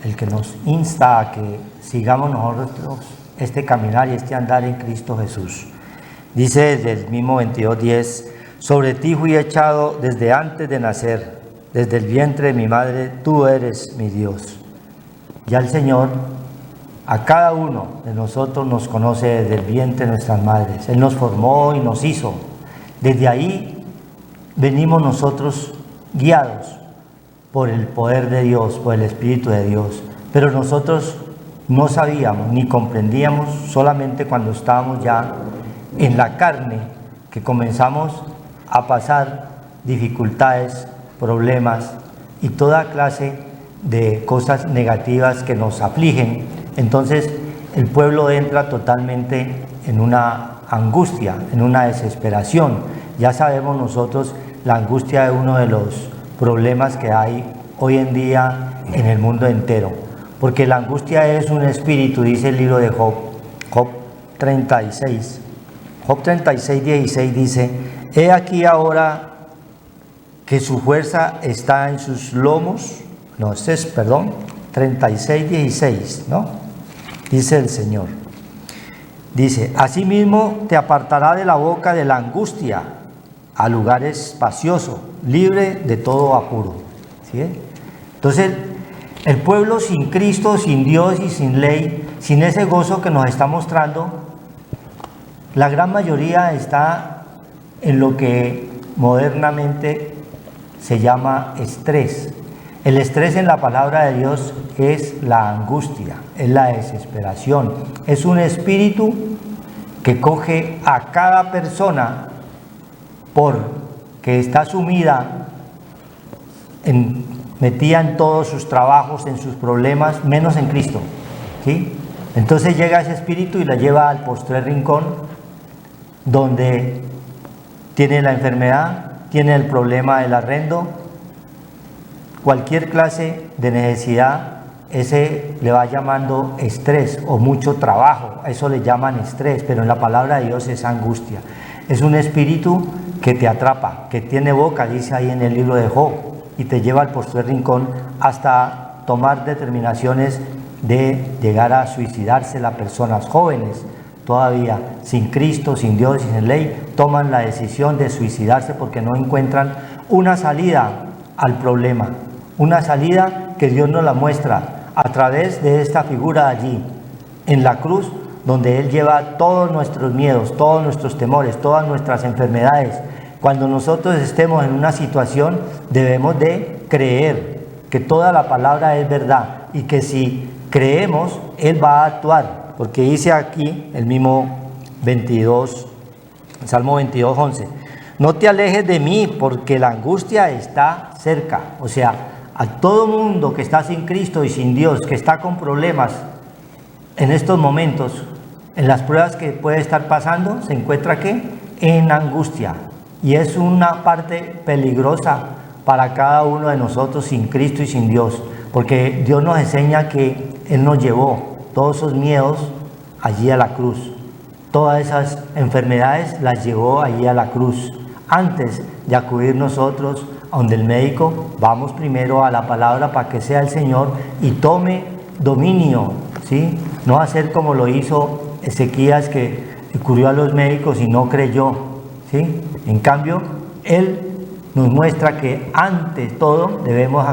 el que nos insta a que sigamos nosotros este caminar y este andar en Cristo Jesús. Dice desde el mismo 22:10, sobre ti fui echado desde antes de nacer, desde el vientre de mi madre, tú eres mi Dios. Ya el Señor a cada uno de nosotros nos conoce desde el vientre de nuestras madres. Él nos formó y nos hizo. Desde ahí venimos nosotros guiados por el poder de Dios, por el Espíritu de Dios. Pero nosotros no sabíamos ni comprendíamos, solamente cuando estábamos ya en la carne, que comenzamos a pasar dificultades, problemas y toda clase de cosas negativas que nos afligen. Entonces el pueblo entra totalmente en una angustia, en una desesperación. Ya sabemos nosotros la angustia de uno de los problemas que hay hoy en día en el mundo entero. Porque la angustia es un espíritu, dice el libro de Job, Job 36. Job 36:16 dice, he aquí ahora que su fuerza está en sus lomos. No, 36:16, ¿no? Dice el Señor. Dice, asimismo te apartará de la boca de la angustia a lugar espacioso, libre de todo apuro. ¿Sí? Entonces, el pueblo sin Cristo, sin Dios y sin ley, sin ese gozo que nos está mostrando, la gran mayoría está en lo que modernamente se llama estrés. El estrés en la palabra de Dios es la angustia, es la desesperación, es un espíritu que coge a cada persona porque está sumida metida en todos sus trabajos, en sus problemas, menos en Cristo, ¿sí? Entonces llega ese espíritu y la lleva al postrer rincón, donde tiene la enfermedad, tiene el problema del arrendo, cualquier clase de necesidad, ese le va llamando estrés o mucho trabajo, a eso le llaman estrés, pero en la palabra de Dios es angustia. Es un espíritu que te atrapa, que tiene boca, dice ahí en el libro de Job, y te lleva al postrer rincón hasta tomar determinaciones de llegar a suicidarse. Las personas jóvenes todavía sin Cristo, sin Dios y sin ley, toman la decisión de suicidarse porque no encuentran una salida al problema, una salida que Dios nos la muestra a través de esta figura allí en la cruz, donde Él lleva todos nuestros miedos, todos nuestros temores, todas nuestras enfermedades. Cuando nosotros estemos en una situación, debemos de creer que toda la palabra es verdad y que si creemos, Él va a actuar, porque dice aquí el mismo 22, Salmo 22:11, no te alejes de mí porque la angustia está cerca. O sea, a todo mundo que está sin Cristo y sin Dios, que está con problemas en estos momentos, en las pruebas que puede estar pasando, se encuentra ¿qué? En angustia. Y es una parte peligrosa para cada uno de nosotros sin Cristo y sin Dios, porque Dios nos enseña que Él nos llevó todos esos miedos allí a la cruz. Todas esas enfermedades las llevó allí a la cruz. Antes de acudir nosotros a donde el médico, vamos primero a la palabra para que sea el Señor y tome dominio, ¿sí? No hacer como lo hizo Ezequías, que acudió a los médicos y no creyó, ¿sí? En cambio, Él nos muestra que ante todo debemos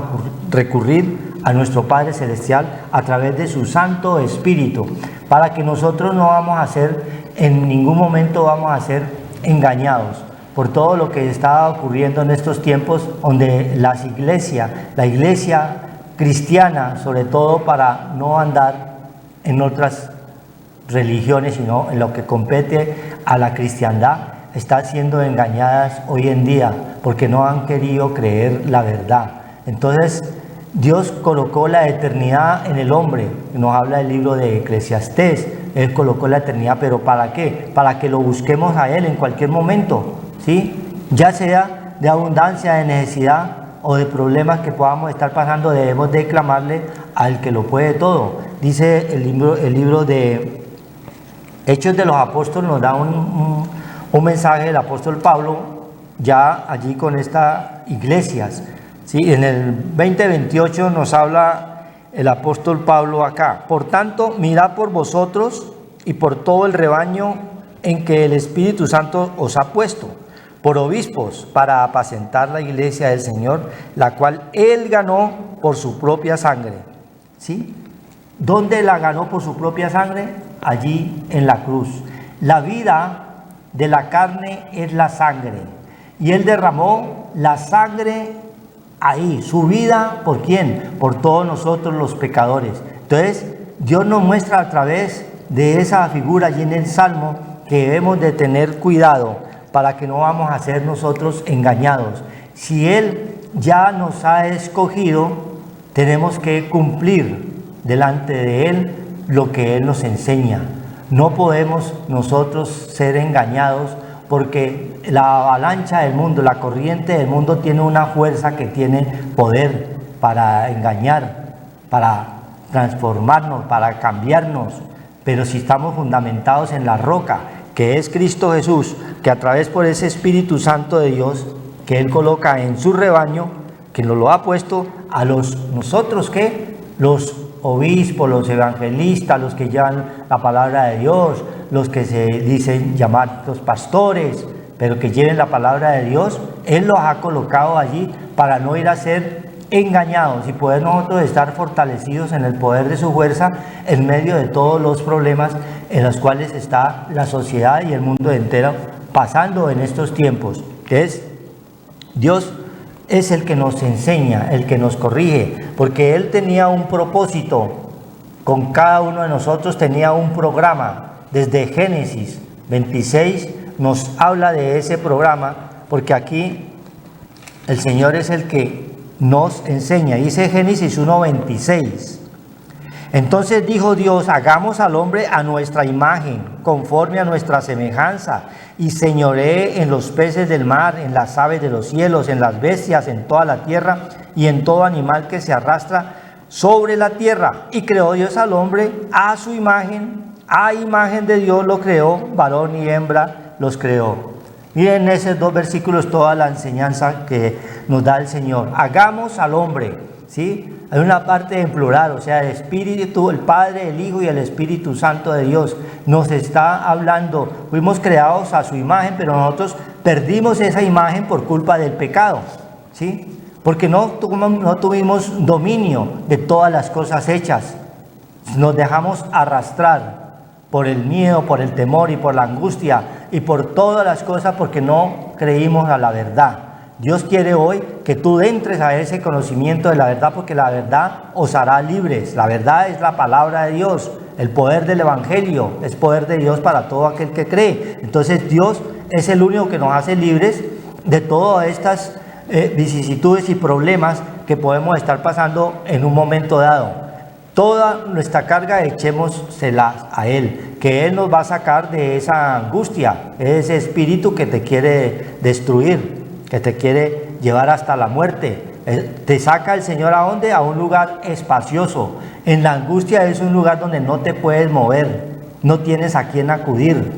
recurrir a nuestro Padre Celestial a través de su Santo Espíritu, para que nosotros no vamos a ser, en ningún momento vamos a ser engañados por todo lo que está ocurriendo en estos tiempos, donde la iglesia cristiana, sobre todo para no andar en otras religiones, sino en lo que compete a la cristiandad, están siendo engañadas hoy en día porque no han querido creer la verdad. Entonces, Dios colocó la eternidad en el hombre. Nos habla el libro de Eclesiastés. Él colocó la eternidad, pero ¿para qué? Para que lo busquemos a Él en cualquier momento, ¿sí? Ya sea de abundancia, de necesidad o de problemas que podamos estar pasando, debemos de clamarle al que lo puede todo. Dice el libro de Hechos de los Apóstoles, nos da un mensaje del apóstol Pablo, ya allí con estas iglesias, ¿sí? En el 20:28 nos habla el apóstol Pablo acá: por tanto, mirad por vosotros y por todo el rebaño en que el Espíritu Santo os ha puesto, por obispos, para apacentar la iglesia del Señor, la cual Él ganó por su propia sangre. ¿Sí? ¿Dónde la ganó por su propia sangre? Allí en la cruz. La vida de la carne es la sangre, y Él derramó la sangre ahí, su vida, ¿por quién? Por todos nosotros los pecadores. Entonces, Dios nos muestra a través de esa figura allí en el Salmo que debemos de tener cuidado para que no vamos a ser nosotros engañados. Si Él ya nos ha escogido, tenemos que cumplir delante de Él lo que Él nos enseña. No podemos nosotros ser engañados, porque la avalancha del mundo, la corriente del mundo tiene una fuerza que tiene poder para engañar, para transformarnos, para cambiarnos. Pero si estamos fundamentados en la roca, que es Cristo Jesús, que a través por ese Espíritu Santo de Dios, que Él coloca en su rebaño, que nos lo ha puesto a nosotros, ¿qué? Los obispos, los evangelistas, los que llevan la palabra de Dios, los que se dicen llamar los pastores, pero que lleven la palabra de Dios. Él los ha colocado allí para no ir a ser engañados y poder nosotros estar fortalecidos en el poder de su fuerza en medio de todos los problemas en los cuales está la sociedad y el mundo entero pasando en estos tiempos. Dios es el que nos enseña, el que nos corrige, porque Él tenía un propósito con cada uno de nosotros, tenía un programa. Desde Génesis 26 nos habla de ese programa, porque aquí el Señor es el que nos enseña. Dice Génesis 1:26. Entonces dijo Dios: hagamos al hombre a nuestra imagen, conforme a nuestra semejanza, y señoree en los peces del mar, en las aves de los cielos, en las bestias, en toda la tierra, y en todo animal que se arrastra sobre la tierra. Y creó Dios al hombre a su imagen, a imagen de Dios lo creó, varón y hembra los creó. Miren esos dos versículos toda la enseñanza que nos da el Señor. Hagamos al hombre, ¿sí? Hay una parte en plural, o sea, el Espíritu, el Padre, el Hijo y el Espíritu Santo de Dios nos está hablando. Fuimos creados a su imagen, pero nosotros perdimos esa imagen por culpa del pecado, ¿sí? Porque no tuvimos dominio de todas las cosas hechas. Nos dejamos arrastrar por el miedo, por el temor y por la angustia y por todas las cosas, porque no creímos a la verdad. Dios quiere hoy que tú entres a ese conocimiento de la verdad, porque la verdad os hará libres. La verdad es la palabra de Dios. El poder del Evangelio es poder de Dios para todo aquel que cree. Entonces Dios es el único que nos hace libres de todas estas vicisitudes y problemas que podemos estar pasando en un momento dado. Toda nuestra carga echémosela a Él, que Él nos va a sacar de esa angustia, ese espíritu que te quiere destruir, que te quiere llevar hasta la muerte. Te saca el Señor ¿a dónde? A un lugar espacioso. En la angustia es un lugar donde no te puedes mover, no tienes a quién acudir,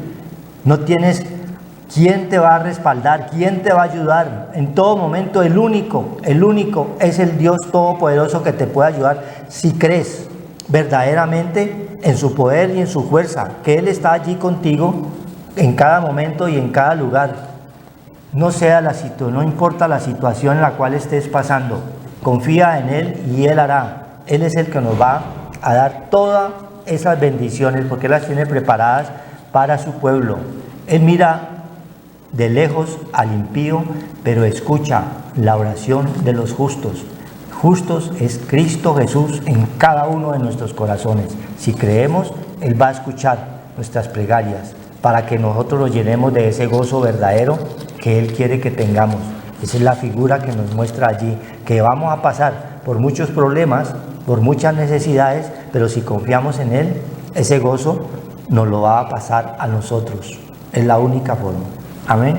no tienes quién te va a respaldar, quién te va a ayudar. En todo momento el único es el Dios Todopoderoso que te puede ayudar si crees verdaderamente en su poder y en su fuerza, que Él está allí contigo en cada momento y en cada lugar. No importa la situación en la cual estés pasando, confía en Él y Él hará. Él es el que nos va a dar todas esas bendiciones, porque Él las tiene preparadas para su pueblo. Él mira de lejos al impío, pero escucha la oración de los justos. Justos es Cristo Jesús en cada uno de nuestros corazones. Si creemos, Él va a escuchar nuestras plegarias, para que nosotros nos llenemos de ese gozo verdadero que Él quiere que tengamos. Esa es la figura que nos muestra allí, que vamos a pasar por muchos problemas, por muchas necesidades, pero si confiamos en Él, ese gozo nos lo va a pasar a nosotros. Es la única forma. Amén.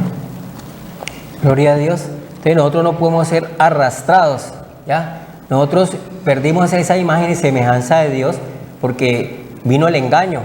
Gloria a Dios. Entonces nosotros no podemos ser arrastrados, ¿ya? Nosotros perdimos esa imagen y semejanza de Dios porque vino el engaño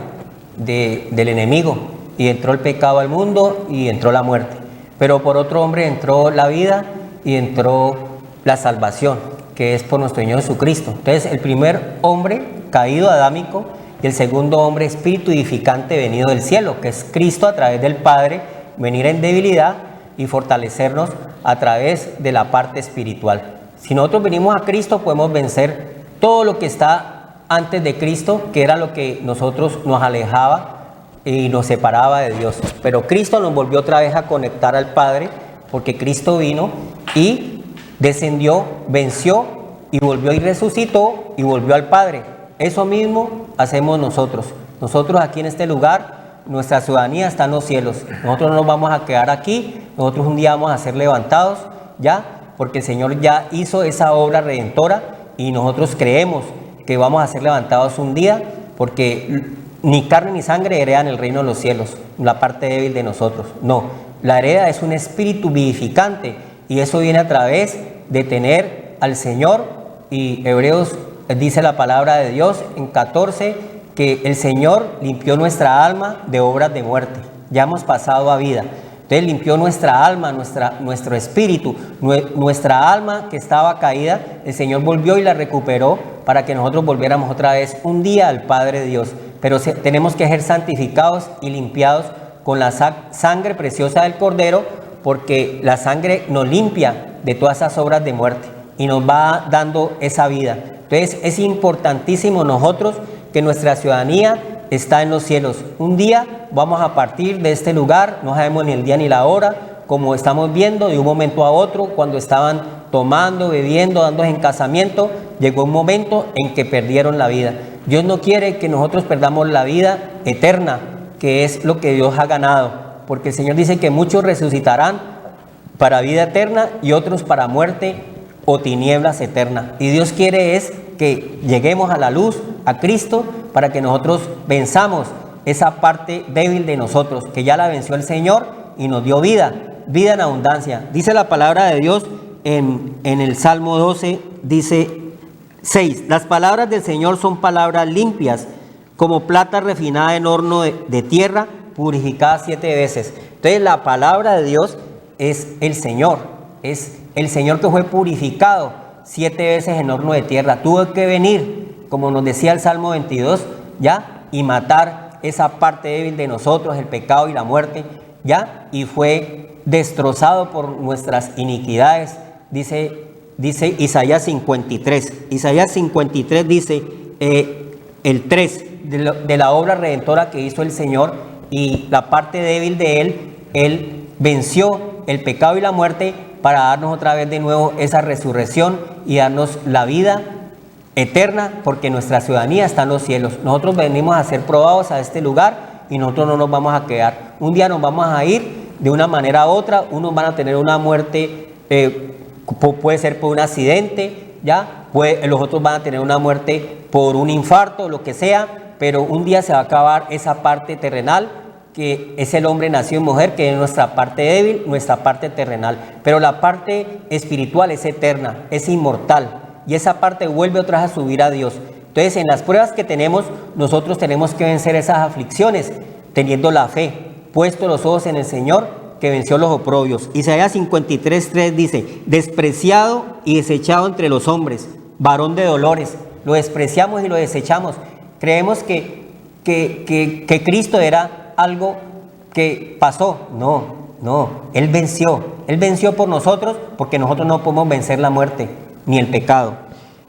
del enemigo y entró el pecado al mundo y entró la muerte. Pero por otro hombre entró la vida y entró la salvación, que es por nuestro Señor Jesucristo. Entonces el primer hombre caído adámico y el segundo hombre espíritu edificante venido del cielo, que es Cristo a través del Padre, venir en debilidad y fortalecernos a través de la parte espiritual. Si nosotros venimos a Cristo, podemos vencer todo lo que está antes de Cristo, que era lo que nosotros nos alejaba y nos separaba de Dios. Pero Cristo nos volvió otra vez a conectar al Padre, porque Cristo vino y descendió, venció y volvió y resucitó y volvió al Padre. Eso mismo hacemos nosotros. Nosotros aquí en este lugar, nuestra ciudadanía está en los cielos. Nosotros no nos vamos a quedar aquí, nosotros un día vamos a ser levantados, ¿ya? Porque el Señor ya hizo esa obra redentora y nosotros creemos que vamos a ser levantados un día, porque ni carne ni sangre heredan el reino de los cielos, la parte débil de nosotros. No, la hereda es un espíritu vivificante y eso viene a través de tener al Señor. Y Hebreos dice la palabra de Dios en 14 que el Señor limpió nuestra alma de obras de muerte. Ya hemos pasado a vida. Entonces limpió nuestra alma, nuestro espíritu, nuestra alma que estaba caída. El Señor volvió y la recuperó para que nosotros volviéramos otra vez un día al Padre Dios. Pero tenemos que ser santificados y limpiados con la sangre preciosa del Cordero, porque la sangre nos limpia de todas esas obras de muerte y nos va dando esa vida. Entonces es importantísimo nosotros que nuestra ciudadanía está en los cielos. Un día vamos a partir de este lugar, no sabemos ni el día ni la hora, como estamos viendo de un momento a otro, cuando estaban tomando, bebiendo, dándose en casamiento, llegó un momento en que perdieron la vida. Dios no quiere que nosotros perdamos la vida eterna, que es lo que Dios ha ganado, porque el Señor dice que muchos resucitarán para vida eterna y otros para muerte o tinieblas eternas. Y Dios quiere es que lleguemos a la luz, a Cristo, para que nosotros venzamos esa parte débil de nosotros, que ya la venció el Señor y nos dio vida, vida en abundancia. Dice la palabra de Dios en el Salmo 12, dice 6, las palabras del Señor son palabras limpias, como plata refinada en horno de tierra, purificada 7 veces. Entonces la palabra de Dios es el Señor que fue purificado 7 veces en horno de tierra. Tuvo que venir, como nos decía el Salmo 22, ¿ya? Y matar esa parte débil de nosotros, el pecado y la muerte, ¿ya? Y fue destrozado por nuestras iniquidades, dice Isaías 53. Isaías 53 dice el 3 de la obra redentora que hizo el Señor, y la parte débil de Él venció el pecado y la muerte para darnos otra vez de nuevo esa resurrección y darnos la vida eterna, porque nuestra ciudadanía está en los cielos. Nosotros venimos a ser probados a este lugar y nosotros no nos vamos a quedar. Un día nos vamos a ir de una manera u otra. Unos van a tener una muerte, puede ser por un accidente, ¿ya? Los otros van a tener una muerte por un infarto, lo que sea, pero un día se va a acabar esa parte terrenal, que es el hombre nacido en mujer, que es nuestra parte débil, nuestra parte terrenal. Pero la parte espiritual es eterna, es inmortal, y esa parte vuelve otra vez a subir a Dios. Entonces, en las pruebas que tenemos, nosotros tenemos que vencer esas aflicciones, teniendo la fe, puesto los ojos en el Señor, que venció los oprobios. Isaías 53:3 dice, despreciado y desechado entre los hombres, varón de dolores. Lo despreciamos y lo desechamos. Creemos que Cristo era algo que pasó. No, Él venció por nosotros, porque nosotros no podemos vencer la muerte ni el pecado.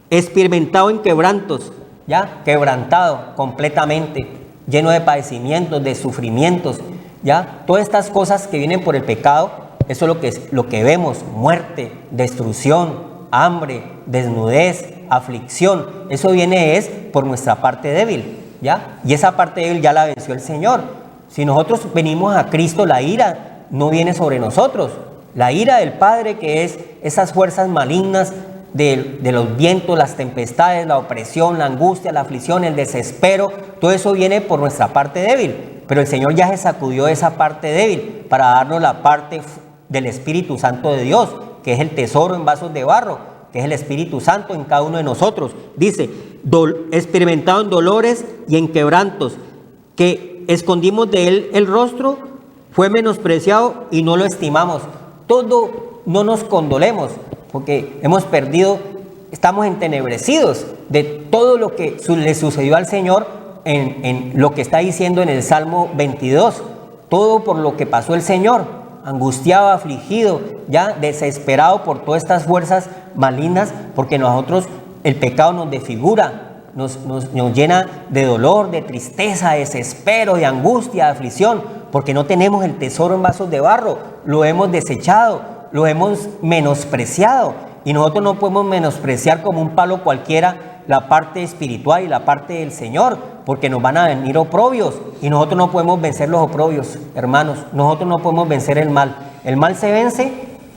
Experimentado en quebrantos, ya, quebrantado completamente, lleno de padecimientos, de sufrimientos, ya, todas estas cosas que vienen por el pecado, eso es lo que vemos: muerte, destrucción, hambre, desnudez, aflicción. Eso viene es por nuestra parte débil. ¿ya? Y esa parte débil ya la venció el Señor. Si nosotros venimos a Cristo, la ira no viene sobre nosotros. La ira del Padre, que es esas fuerzas malignas de los vientos, las tempestades, la opresión, la angustia, la aflicción, el desespero, todo eso viene por nuestra parte débil. Pero el Señor ya se sacudió esa parte débil para darnos la parte del Espíritu Santo de Dios, que es el tesoro en vasos de barro, que es el Espíritu Santo en cada uno de nosotros. Dice, experimentado en dolores y en quebrantos, que escondimos de él el rostro, fue menospreciado y no lo estimamos. Todo no nos condolemos, porque hemos perdido, estamos entenebrecidos de todo lo que le sucedió al Señor en lo que está diciendo en el Salmo 22. Todo por lo que pasó el Señor, angustiado, afligido, ya desesperado por todas estas fuerzas malignas, porque nosotros el pecado nos desfigura, nos llena de dolor, de tristeza, de desespero, de angustia, de aflicción, porque no tenemos el tesoro en vasos de barro, lo hemos desechado, lo hemos menospreciado, y nosotros no podemos menospreciar como un palo cualquiera la parte espiritual y la parte del Señor, porque nos van a venir oprobios, y nosotros no podemos vencer los oprobios, hermanos. Nosotros no podemos vencer el mal. El mal se vence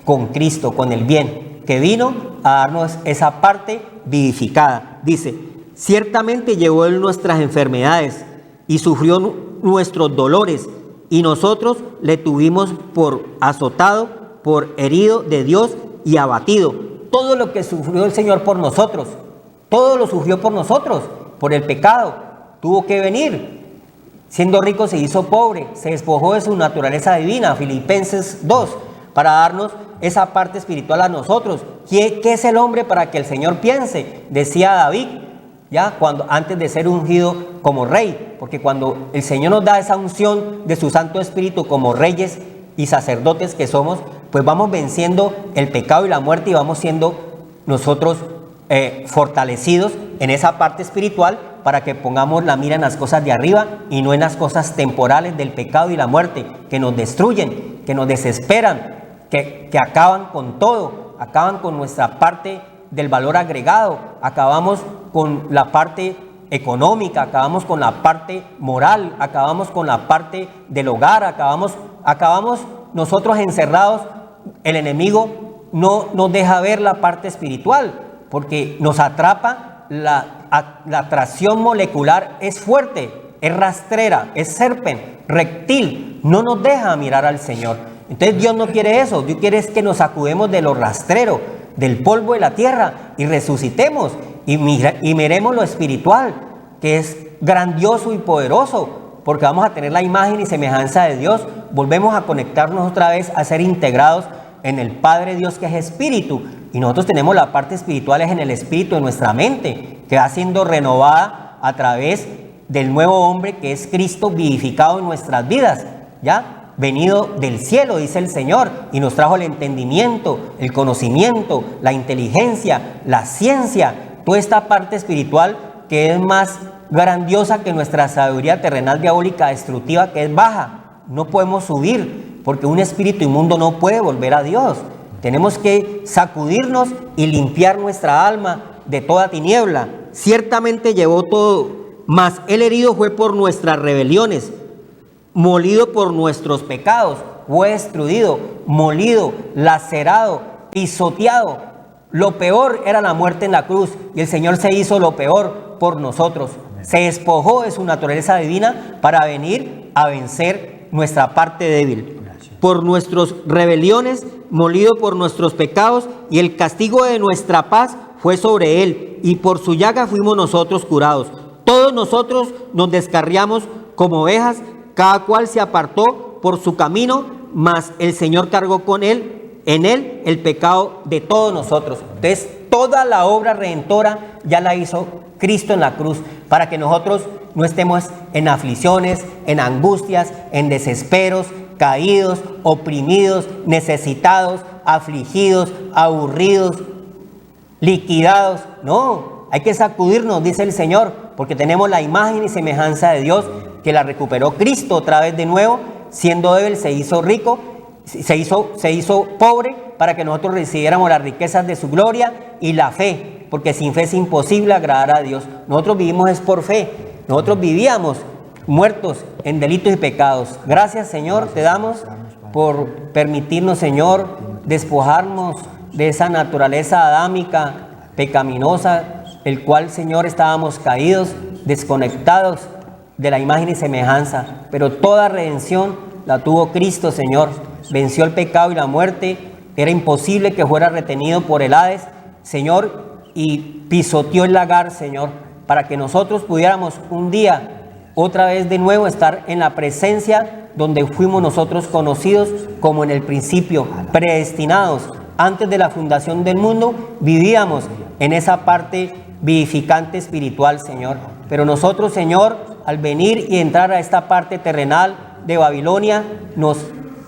con Cristo, con el bien, que vino a darnos esa parte vivificada. Dice, ciertamente llevó él nuestras enfermedades y sufrió nuestros dolores, y nosotros le tuvimos por azotado, por herido de Dios y abatido. Todo lo que sufrió el Señor por nosotros, todo lo sufrió por nosotros, por el pecado. Tuvo que venir. Siendo rico se hizo pobre, se despojó de su naturaleza divina, Filipenses 2, para darnos esa parte espiritual a nosotros. ¿Qué es el hombre para que el Señor piense? Decía David, ya antes de ser ungido como rey, porque cuando el Señor nos da esa unción de su Santo Espíritu como reyes y sacerdotes que somos, pues vamos venciendo el pecado y la muerte, y vamos siendo nosotros fortalecidos en esa parte espiritual, para que pongamos la mira en las cosas de arriba y no en las cosas temporales del pecado y la muerte, que nos destruyen, que nos desesperan, que acaban con todo, acaban con nuestra parte del valor agregado, acabamos con la parte económica, acabamos con la parte moral, acabamos con la parte del hogar, acabamos nosotros encerrados. El enemigo no nos deja ver la parte espiritual, porque nos atrapa. La atracción molecular es fuerte, es rastrera, es reptil, no nos deja mirar al Señor. Entonces Dios no quiere eso. Dios quiere es que nos sacudemos de lo rastrero, del polvo de la tierra, y resucitemos y miremos lo espiritual, que es grandioso y poderoso, porque vamos a tener la imagen y semejanza de Dios. Volvemos a conectarnos otra vez, a ser integrados en el Padre Dios, que es espíritu, y nosotros tenemos la parte espiritual es en el espíritu de nuestra mente, que va siendo renovada a través del nuevo hombre, que es Cristo vivificado en nuestras vidas, ya venido del cielo, dice el Señor, y nos trajo el entendimiento, el conocimiento, la inteligencia, la ciencia, toda esta parte espiritual que es más grandiosa que nuestra sabiduría terrenal diabólica destructiva, que es baja. No podemos subir, porque un espíritu inmundo no puede volver a Dios. Tenemos que sacudirnos y limpiar nuestra alma de toda tiniebla. Ciertamente llevó todo, mas el herido fue por nuestras rebeliones, molido por nuestros pecados, fue destruido, molido, lacerado, pisoteado. Lo peor era la muerte en la cruz, y el Señor se hizo lo peor por nosotros. Se despojó de su naturaleza divina para venir a vencer nuestra parte débil. Por nuestras rebeliones, molido por nuestros pecados, y el castigo de nuestra paz fue sobre él, y por su llaga fuimos nosotros curados. Todos nosotros nos descarriamos como ovejas, cada cual se apartó por su camino, mas el Señor cargó en él el pecado de todos nosotros. Entonces, toda la obra redentora ya la hizo Cristo en la cruz, para que nosotros no estemos en aflicciones, en angustias, en desesperos, caídos, oprimidos, necesitados, afligidos, aburridos, liquidados. No, hay que sacudirnos, dice el Señor, porque tenemos la imagen y semejanza de Dios, que la recuperó Cristo otra vez de nuevo. Siendo débil se hizo rico, se hizo pobre, para que nosotros recibiéramos las riquezas de su gloria y la fe, porque sin fe es imposible agradar a Dios. Nosotros vivimos es por fe. nosotros vivíamos muertos en delitos y pecados. Gracias, Señor, te damos por permitirnos, Señor, despojarnos de esa naturaleza adámica, pecaminosa, el cual, Señor, estábamos caídos, desconectados de la imagen y semejanza. Pero toda redención la tuvo Cristo, Señor. Venció el pecado y la muerte. Era imposible que fuera retenido por el Hades, Señor, y pisoteó el lagar, Señor, para que nosotros pudiéramos un día otra vez de nuevo estar en la presencia donde fuimos nosotros conocidos como en el principio, predestinados. Antes de la fundación del mundo vivíamos en esa parte vivificante espiritual, Señor. Pero nosotros, Señor, al venir y entrar a esta parte terrenal de Babilonia, nos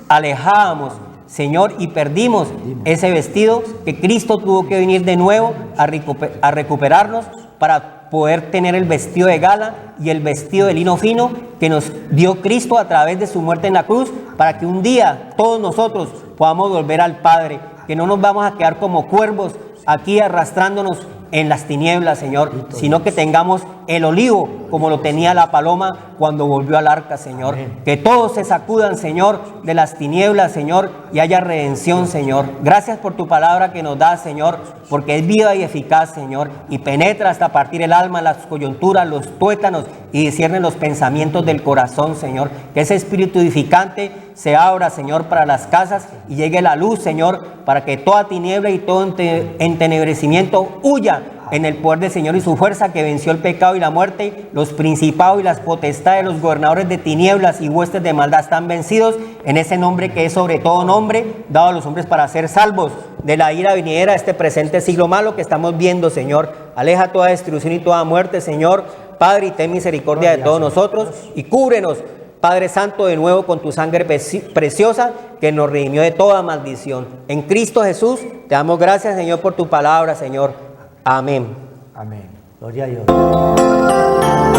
alejábamos, Señor, y perdimos ese vestido que Cristo tuvo que venir de nuevo a recuperarnos para poder tener el vestido de gala y el vestido de lino fino que nos dio Cristo a través de su muerte en la cruz, para que un día todos nosotros podamos volver al Padre, que no nos vamos a quedar como cuervos aquí arrastrándonos en las tinieblas, Señor, sino que tengamos el olivo como lo tenía la paloma cuando volvió al arca, Señor. Que todos se sacudan, Señor, de las tinieblas, Señor, y haya redención, Señor. Gracias por tu palabra que nos das, Señor, porque es viva y eficaz, Señor, y penetra hasta partir el alma, las coyunturas, los tuétanos, y discierne los pensamientos del corazón, Señor. Que ese espíritu edificante se abra, Señor, para las casas y llegue la luz, Señor, para que toda tiniebla y todo entenebrecimiento huya en el poder del Señor y su fuerza, que venció el pecado y la muerte. Los principados y las potestades, los gobernadores de tinieblas y huestes de maldad están vencidos en ese nombre que es sobre todo nombre, dado a los hombres para ser salvos de la ira venidera de este presente siglo malo que estamos viendo, Señor. Aleja toda destrucción y toda muerte, Señor. Padre, y ten misericordia de todos nosotros y cúbrenos, Padre Santo, de nuevo con tu sangre preciosa que nos redimió de toda maldición. En Cristo Jesús te damos gracias, Señor, por tu palabra, Señor. Amén. Amén. Gloria a Dios.